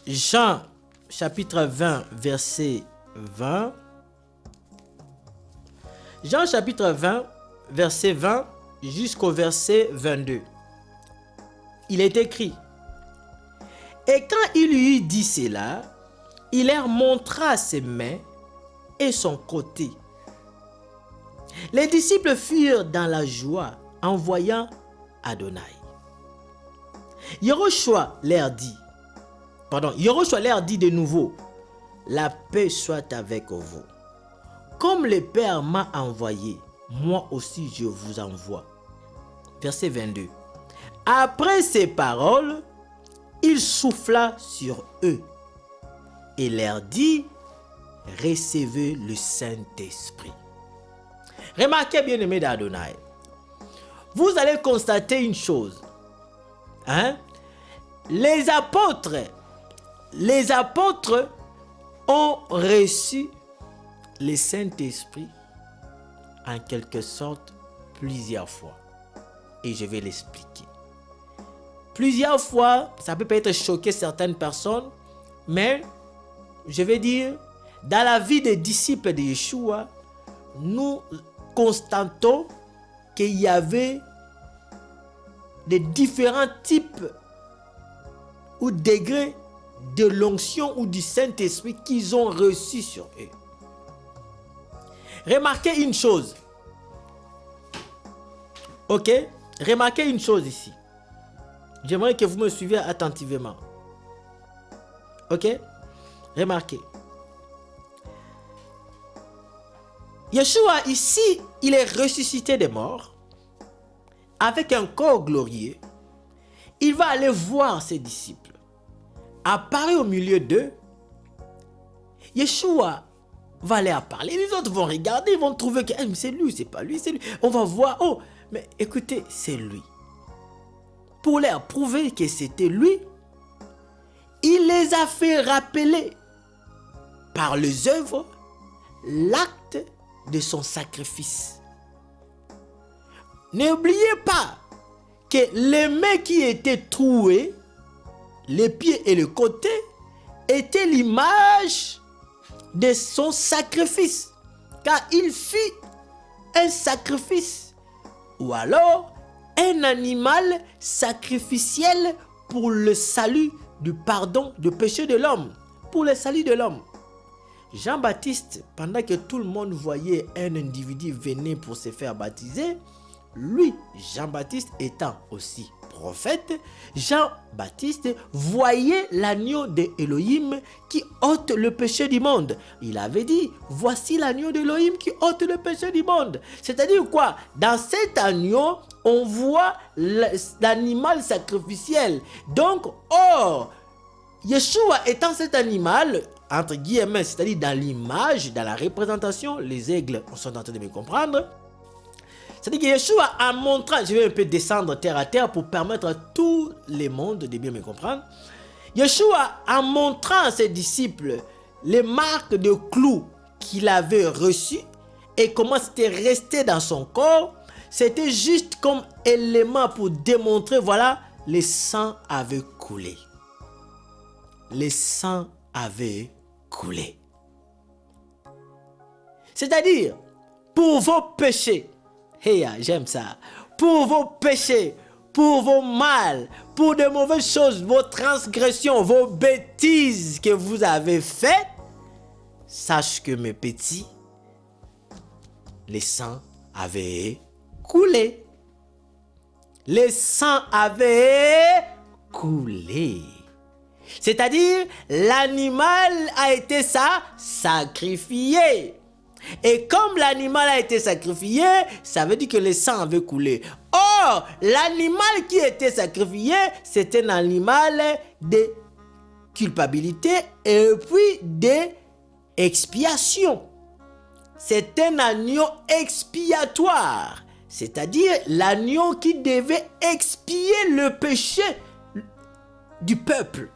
Jean chapitre 20 verset 20. Jean chapitre 20 verset 20 jusqu'au verset 22. Il est écrit: et quand il lui eut dit cela, il leur montra ses mains et son côté. Les disciples furent dans la joie en voyant Adonai. Yehoshua leur dit de nouveau: la paix soit avec vous. Comme le Père m'a envoyé, moi aussi je vous envoie. Verset 22. Après ces paroles, il souffla sur eux et leur dit: recevez le Saint-Esprit. Remarquez, bien aimé d'Adonai, vous allez constater une chose. Les apôtres ont reçu le Saint-Esprit en quelque sorte plusieurs fois. Et je vais l'expliquer. Plusieurs fois, ça peut peut-être choquer certaines personnes, mais je vais dire, dans la vie des disciples de Yeshua, nous constatons qu'il y avait des différents types ou degrés de l'onction ou du Saint-Esprit qu'ils ont reçu sur eux. Remarquez une chose. Ok? Remarquez une chose ici. J'aimerais que vous me suiviez attentivement. Ok? Remarquez. Yeshua, ici, il est ressuscité des morts avec un corps glorieux. Il va aller voir ses disciples. Apparaît au milieu d'eux. Yeshua va aller à parler. Les autres vont regarder, ils vont trouver que c'est lui, c'est pas lui, c'est lui. On va voir, oh, mais écoutez, c'est lui. Pour leur prouver que c'était lui, il les a fait rappeler par les œuvres l'acte de son sacrifice. N'oubliez pas que les mains qui étaient trouées, les pieds et le côté, étaient l'image de son sacrifice. Car il fit un sacrifice ou alors un animal sacrificiel pour le salut du pardon du péché de l'homme. Pour le salut de l'homme. Jean-Baptiste, pendant que tout le monde voyait un individu venir pour se faire baptiser, lui, Jean-Baptiste étant aussi prophète, Jean-Baptiste voyait l'agneau de Elohim qui ôte le péché du monde. Il avait dit, voici l'agneau d'Elohim qui ôte le péché du monde. C'est-à-dire quoi? Dans cet agneau, on voit l'animal sacrificiel. Donc, or, Yeshua étant cet animal, entre guillemets, c'est-à-dire dans l'image, dans la représentation, les aigles sont en train de me comprendre. C'est-à-dire que Yeshua a montré, je vais un peu descendre terre à terre pour permettre à tout le monde de bien me comprendre. Yeshua a montré à ses disciples les marques de clous qu'il avait reçues et comment c'était resté dans son corps. C'était juste comme élément pour démontrer, voilà, le sang avait coulé. Le sang avait coulé. C'est-à-dire, pour vos péchés, hey, j'aime ça, pour vos péchés, pour vos mal, pour de mauvaises choses, vos transgressions, vos bêtises que vous avez faites, sache que mes petits, le sang avait coulé. Le sang avait coulé. C'est-à-dire, l'animal a été sacrifié. Et comme l'animal a été sacrifié, ça veut dire que le sang avait coulé. Or, l'animal qui était sacrifié, c'était un animal de culpabilité et puis d'expiation. C'est un agneau expiatoire. C'est-à-dire l'agneau qui devait expier le péché du peuple.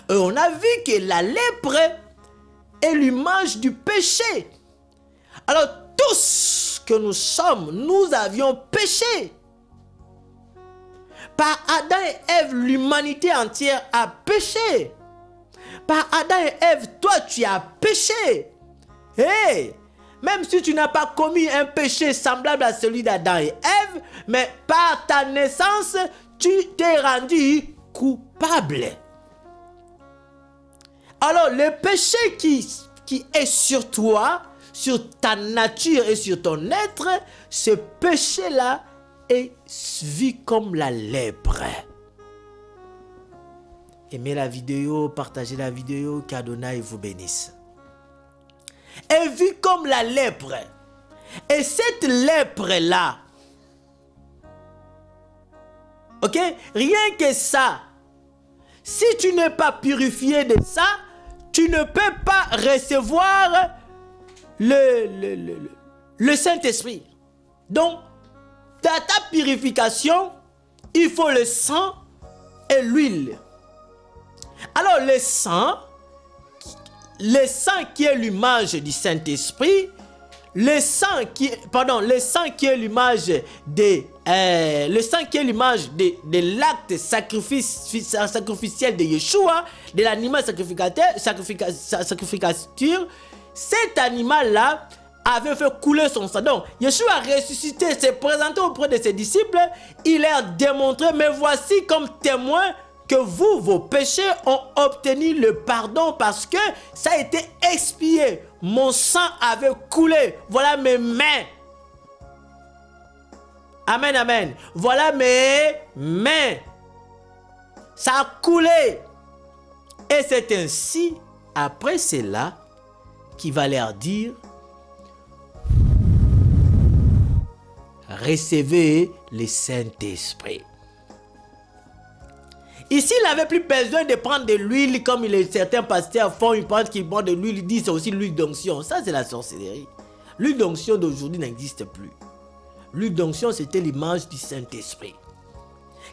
Et on a vu que la lèpre est l'image du péché. Alors tous que nous sommes, nous avions péché. Par Adam et Ève, l'humanité entière a péché. Par Adam et Ève, toi tu as péché. Hey, même si tu n'as pas commis un péché semblable à celui d'Adam et Ève, mais par ta naissance, tu t'es rendu coupable. Alors, le péché qui est sur toi, sur ta nature et sur ton être, ce péché-là est vu comme la lèpre. Aimez la vidéo, partagez la vidéo, qu'Adonai vous bénisse. Est vu comme la lèpre. Et cette lèpre-là, ok, rien que ça, si tu n'es pas purifié de ça, tu ne peux pas recevoir le Saint-Esprit. Donc, dans ta purification, il faut le sang et l'huile. Alors, le sang qui est l'image du Saint-Esprit, le sang qui est l'image de l'acte sacrificiel de Yeshua, de l'animal sacrificature, cet animal-là avait fait couler son sang. Donc, Yeshua a ressuscité, s'est présenté auprès de ses disciples, il leur a démontré, mais voici comme témoin que vous, vos péchés ont obtenu le pardon parce que ça a été expié. Mon sang avait coulé. Voilà mes mains. Amen, amen. Voilà mes mains. Ça a coulé. Et c'est ainsi, après cela, qu'il va leur dire, recevez le Saint-Esprit. Ici, il n'avait plus besoin de prendre de l'huile comme certains pasteurs font. Ils pensent qu'ils prennent de l'huile, ils disent c'est aussi l'huile d'onction. Ça, c'est la sorcellerie. L'huile d'onction d'aujourd'hui n'existe plus. L'huile d'onction, c'était l'image du Saint-Esprit.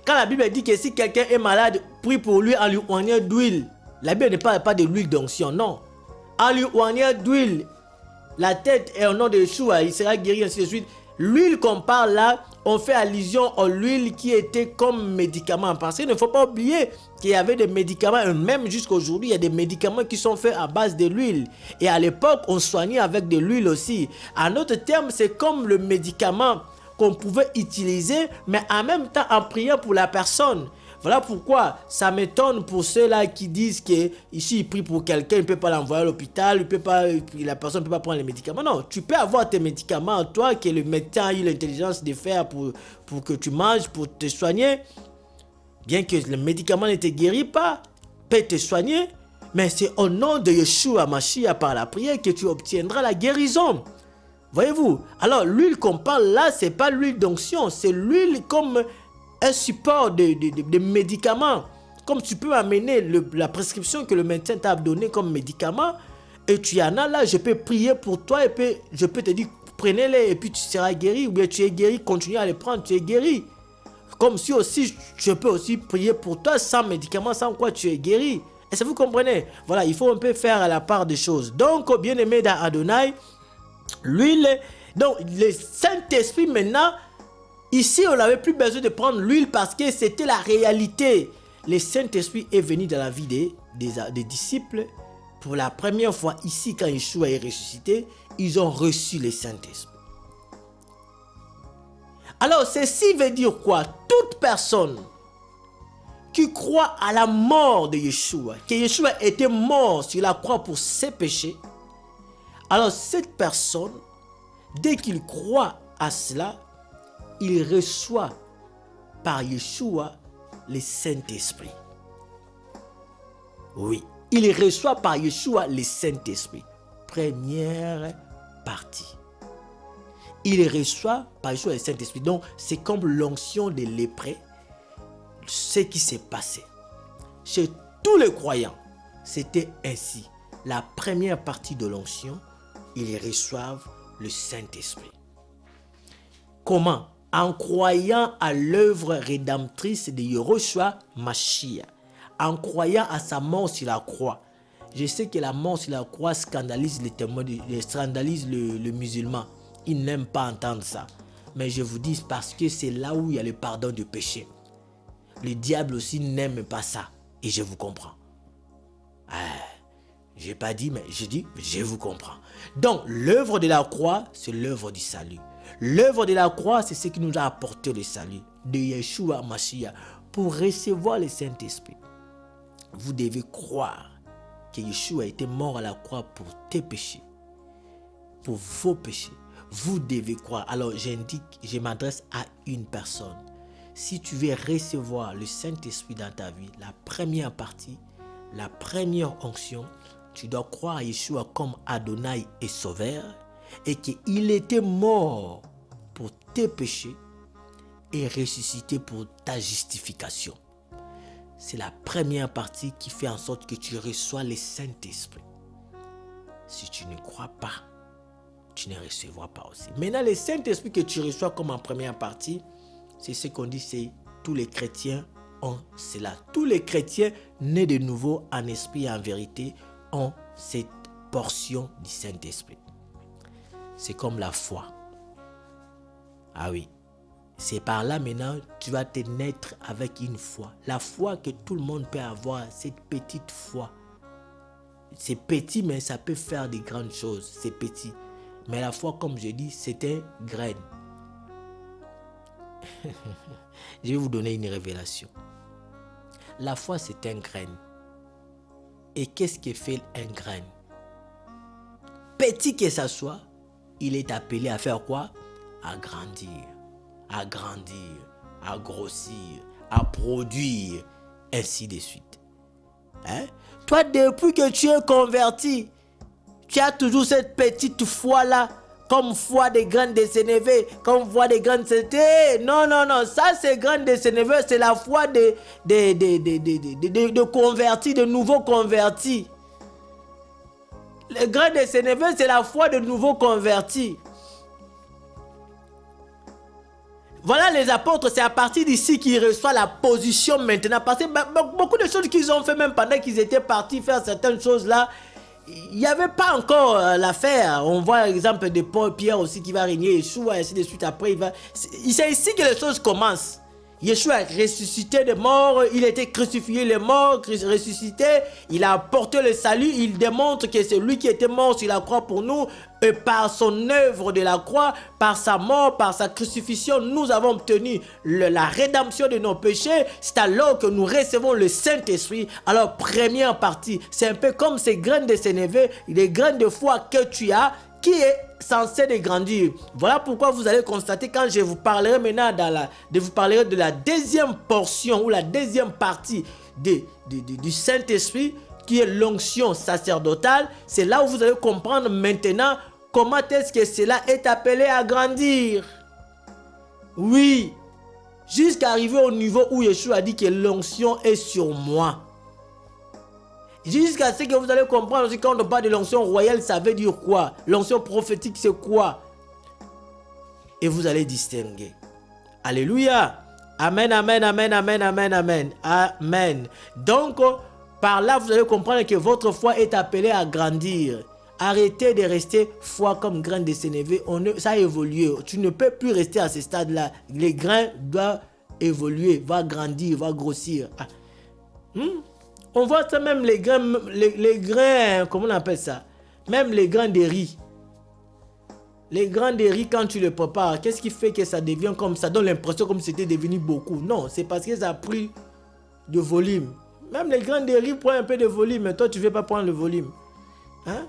Quand la Bible dit que si quelqu'un est malade, prie pour lui en lui oignant d'huile. La Bible ne parle pas de l'huile d'onction, non. En lui oignant d'huile, la tête est au nom de Yeshua, il sera guéri, ainsi de suite. L'huile qu'on parle là, on fait allusion à l'huile qui était comme médicament. Parce qu'il ne faut pas oublier qu'il y avait des médicaments, et même jusqu'à aujourd'hui, il y a des médicaments qui sont faits à base de l'huile. Et à l'époque, on soignait avec de l'huile aussi. En autre terme, c'est comme le médicament qu'on pouvait utiliser, mais en même temps en priant pour la personne. Voilà pourquoi ça m'étonne pour ceux-là qui disent que ici il prie pour quelqu'un, il ne peut pas l'envoyer à l'hôpital, la personne ne peut pas prendre les médicaments. Non, tu peux avoir tes médicaments, toi, que le médecin a eu l'intelligence de faire pour que tu manges, pour te soigner. Bien que le médicament ne te guérit pas, peut te soigner, mais c'est au nom de Yeshua Mashiach par la prière que tu obtiendras la guérison. Voyez-vous? Alors l'huile qu'on parle là, ce n'est pas l'huile d'onction, c'est l'huile comme un support de médicaments. Comme tu peux amener la prescription que le médecin t'a donnée comme médicament, et tu en as là, je peux prier pour toi, et puis je peux te dire, prenez-les, et puis tu seras guéri, ou bien tu es guéri, continue à les prendre, tu es guéri. Comme si aussi, je peux aussi prier pour toi sans médicament, sans quoi tu es guéri. Est-ce que vous comprenez? Voilà, il faut un peu faire la part des choses. Donc, bien aimé dans Adonai, l'huile, donc le Saint-Esprit maintenant, ici on n'avait plus besoin de prendre l'huile parce que c'était la réalité. Le Saint-Esprit est venu dans la vie des disciples pour la première fois ici quand Yeshua est ressuscité, ils ont reçu le Saint-Esprit. Alors ceci veut dire quoi? Toute personne qui croit à la mort de Yeshua, que Yeshua était mort sur la croix pour ses péchés, alors cette personne, dès qu'il croit à cela, il reçoit par Yeshua le Saint-Esprit. Oui, il reçoit par Yeshua le Saint-Esprit. Première partie. Il reçoit par Yeshua le Saint-Esprit. Donc, c'est comme l'onction de lépreux. Ce qui s'est passé. Chez tous les croyants, c'était ainsi. La première partie de l'onction, ils reçoivent le Saint-Esprit. Comment? En croyant à l'œuvre rédemptrice de Yeshua Mashiach. En croyant à sa mort sur la croix. Je sais que la mort sur la croix scandalise les témoins, scandalise le musulman. Il n'aime pas entendre ça. Mais je vous dis parce que c'est là où il y a le pardon du péché. Le diable aussi n'aime pas ça. Et je vous comprends. Je n'ai pas dit, mais je dis, je vous comprends. Donc, l'œuvre de la croix, c'est l'œuvre du salut. L'œuvre de la croix, c'est ce qui nous a apporté le salut de Yeshua Mashiach. Pour recevoir le Saint-Esprit, vous devez croire que Yeshua a été mort à la croix pour tes péchés, pour vos péchés. Vous devez croire. Alors, je m'adresse à une personne. Si tu veux recevoir le Saint-Esprit dans ta vie, la première partie, la première onction, tu dois croire à Yeshua comme Adonai et Sauveur et qu'il était mort pour tes péchés et ressuscité pour ta justification. C'est la première partie qui fait en sorte que tu reçois le Saint-Esprit. Si tu ne crois pas, tu ne recevras pas aussi. Maintenant, le Saint-Esprit que tu reçois comme en première partie, c'est ce qu'on dit, c'est tous les chrétiens ont cela. Tous les chrétiens nés de nouveau en esprit et en vérité ont cette portion du Saint-Esprit. C'est comme la foi. Ah oui. C'est par là maintenant, tu vas te naître avec une foi. La foi que tout le monde peut avoir, cette petite foi. C'est petit, mais ça peut faire des grandes choses. C'est petit. Mais la foi, comme je dis, c'est un grain. Je vais vous donner une révélation. La foi, c'est un grain. Et qu'est-ce qui fait un grain? Petit que ça soit, il est appelé à faire quoi? À grandir, à grossir, à produire, ainsi de suite. Hein? Toi, depuis que tu es converti, tu as toujours cette petite foi-là, comme foi des grands de Sénévé, comme foi des grands de... Non, non, non, ça c'est grand de Sénévé, c'est la foi de convertis, de nouveaux convertis. Le grand de Sénévé, c'est la foi de nouveaux convertis. Voilà les apôtres, c'est à partir d'ici qu'ils reçoivent la position maintenant. Parce que beaucoup de choses qu'ils ont fait même pendant qu'ils étaient partis faire certaines choses là, il n'y avait pas encore l'affaire. On voit l'exemple de Paul, Pierre aussi qui va régner, Yeshua, et ainsi de suite. Après, c'est ici que les choses commencent. Yeshua a ressuscité des morts, il a été crucifié, il est mort, ressuscité, il a apporté le salut, il démontre que c'est lui qui était mort sur la croix pour nous, et par son œuvre de la croix, par sa mort, par sa crucifixion, nous avons obtenu la rédemption de nos péchés. C'est alors que nous recevons le Saint-Esprit. Alors, première partie, c'est un peu comme ces graines de Sénévé, les graines de foi que tu as, qui est censé de grandir. Voilà pourquoi vous allez constater quand je vous parlerai maintenant de la deuxième portion ou la deuxième partie du Saint-Esprit qui est l'onction sacerdotale. C'est là où vous allez comprendre maintenant comment est-ce que cela est appelé à grandir. Oui, jusqu'à arriver au niveau où Yeshua a dit que l'onction est sur moi. Jusqu'à ce que vous allez comprendre aussi quand on parle de l'onction royale, ça veut dire quoi? L'onction prophétique, c'est quoi? Et vous allez distinguer. Alléluia. Amen, amen, amen, amen, amen, amen. Amen. Donc, par là, vous allez comprendre que votre foi est appelée à grandir. Arrêtez de rester foi comme grain de sénévé. Ça a évolué. Tu ne peux plus rester à ce stade-là. Les grains doivent évoluer, va grandir, va grossir. On voit ça même les grains, comment on appelle ça? Même les grains de riz. Les grains de riz, quand tu les prépares, qu'est-ce qui fait que ça devient comme ça? Donne l'impression comme si c'était devenu beaucoup. Non, c'est parce que ça a pris de volume. Même les grains de riz prennent un peu de volume, mais toi, tu ne veux pas prendre le volume. Hein?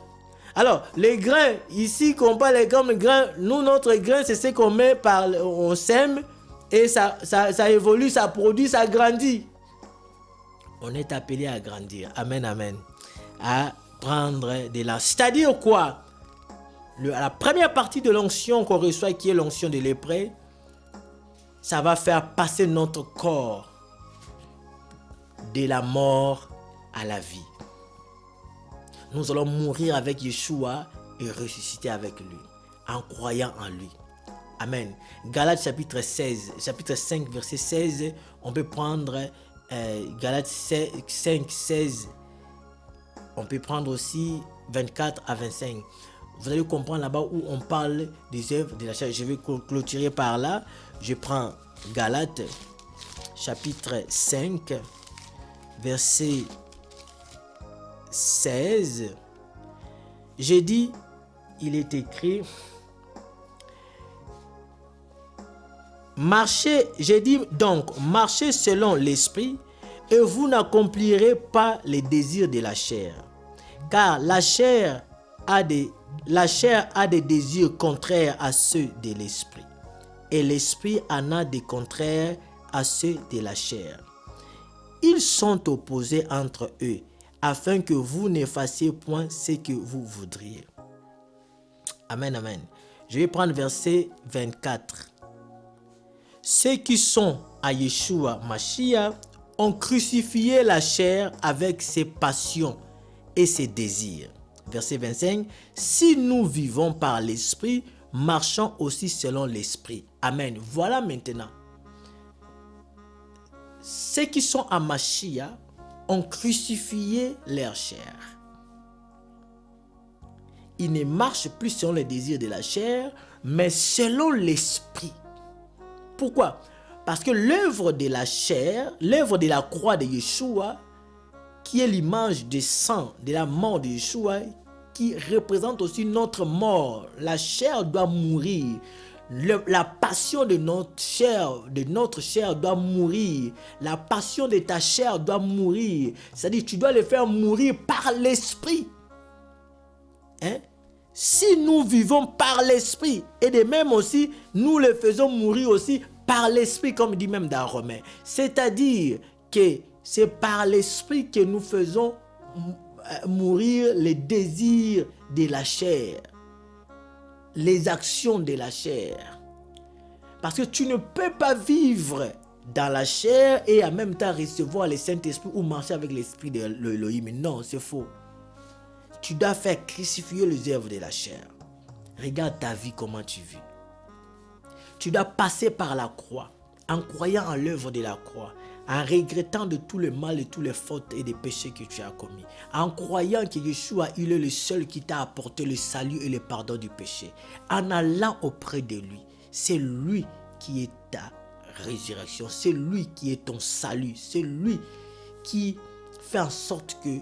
Alors, les grains, ici, qu'on parle les grains, nous, notre grain, c'est ce qu'on met on sème, et ça évolue, ça produit, ça grandit. On est appelé à grandir. Amen, amen. À prendre de la... C'est-à-dire quoi? La première partie de l'onction qu'on reçoit, qui est l'onction de lépreux, ça va faire passer notre corps de la mort à la vie. Nous allons mourir avec Yeshua et ressusciter avec lui, en croyant en lui. Amen. Galates chapitre 5, verset 16, on peut prendre... Galates 5, 16, on peut prendre aussi 24 à 25. Vous allez comprendre là-bas où on parle des œuvres de la chair. Je vais clôturer par là. Je prends Galates chapitre 5, verset 16. J'ai dit, il est écrit... Marchez, j'ai dit donc, marchez selon l'esprit et vous n'accomplirez pas les désirs de la chair. Car la chair a des désirs contraires à ceux de l'esprit. Et l'esprit en a des contraires à ceux de la chair. Ils sont opposés entre eux, afin que vous ne fassiez point ce que vous voudriez. Amen, amen. Je vais prendre verset 24. Ceux qui sont à Yeshua Mashiach ont crucifié la chair avec ses passions et ses désirs. Verset 25. Si nous vivons par l'esprit, marchons aussi selon l'esprit. Amen. Voilà maintenant. Ceux qui sont à Mashiach ont crucifié leur chair. Ils ne marchent plus selon les désirs de la chair, mais selon l'esprit. Pourquoi? Parce que l'œuvre de la chair, l'œuvre de la croix de Yeshua, qui est l'image du sang, de la mort de Yeshua, qui représente aussi notre mort. La chair doit mourir. La passion de notre chair doit mourir. La passion de ta chair doit mourir. C'est-à-dire, tu dois le faire mourir par l'esprit. Hein? Si nous vivons par l'esprit, et de même aussi, nous le faisons mourir aussi par l'esprit, comme dit même dans Romains. C'est-à-dire que c'est par l'esprit que nous faisons mourir les désirs de la chair, les actions de la chair. Parce que tu ne peux pas vivre dans la chair et en même temps recevoir le Saint-Esprit ou marcher avec l'Esprit de l'Elohim. Non, c'est faux. Tu dois faire crucifier les œuvres de la chair. Regarde ta vie, comment tu vis. Tu dois passer par la croix, en croyant en l'œuvre de la croix, en regrettant de tout le mal et toutes les fautes et les péchés que tu as commis, en croyant que Yeshua, il est le seul qui t'a apporté le salut et le pardon du péché, en allant auprès de lui. C'est lui qui est ta résurrection, c'est lui qui est ton salut, c'est lui qui fait en sorte que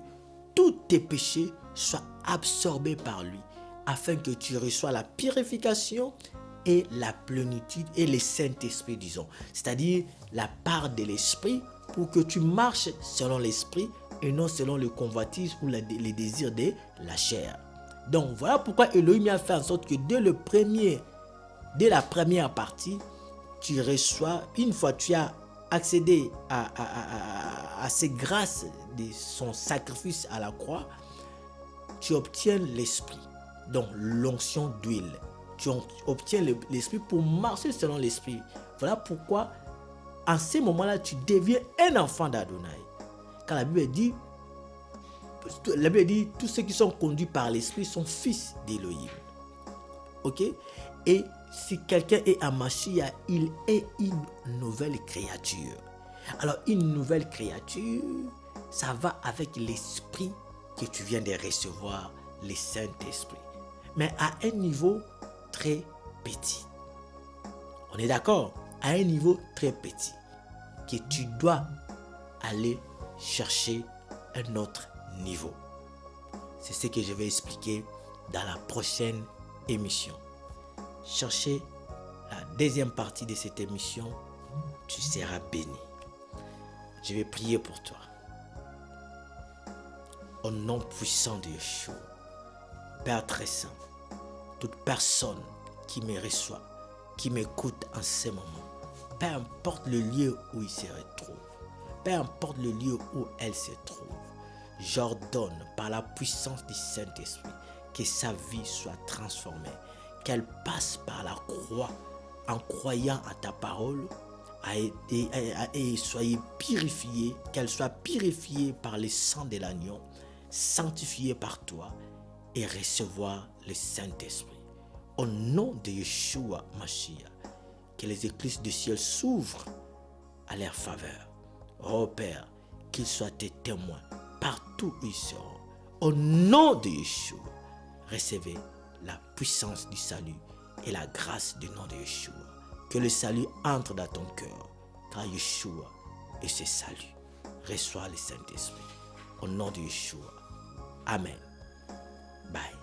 tous tes péchés soient absorbés par lui, afin que tu reçois la purification et la plénitude et le Saint-Esprit, disons. C'est-à-dire la part de l'Esprit pour que tu marches selon l'Esprit et non selon le convoitise ou les désirs de la chair. Donc voilà pourquoi Elohim a fait en sorte que dès la première partie, tu reçois, une fois que tu as accédé à ces grâces de son sacrifice à la croix, tu obtiens l'Esprit, donc l'onction d'huile. Tu obtiens l'Esprit pour marcher selon l'Esprit. Voilà pourquoi, en ces moments-là, tu deviens un enfant d'Adonai. Car la Bible dit, tous ceux qui sont conduits par l'Esprit sont fils d'Élohim. Ok? Et si quelqu'un est à Mashiach, il est une nouvelle créature. Alors, une nouvelle créature, ça va avec l'Esprit que tu viens de recevoir, le Saint-Esprit. Mais à un niveau très petit. On est d'accord? À un niveau très petit. Que tu dois aller chercher un autre niveau. C'est ce que je vais expliquer dans la prochaine émission. Cherchez la deuxième partie de cette émission. Tu seras béni. Je vais prier pour toi. Au nom puissant de Yeshua, Père très saint, toute personne qui me reçoit, qui m'écoute en ce moment, peu importe le lieu où il se retrouve, peu importe le lieu où elle se trouve, j'ordonne par la puissance du Saint-Esprit que sa vie soit transformée, qu'elle passe par la croix en croyant à ta parole et soyez purifiée, qu'elle soit purifiée par le sang de l'agneau, sanctifiée par toi et recevoir le Saint-Esprit. Au nom de Yeshua Mashiach, que les écluses du ciel s'ouvrent à leur faveur. Oh Père, qu'ils soient tes témoins partout où ils seront. Au nom de Yeshua, recevez la puissance du salut et la grâce du nom de Yeshua. Que le salut entre dans ton cœur, car Yeshua est ce salut. Reçois le Saint-Esprit. Au nom de Yeshua. Amen. Bye.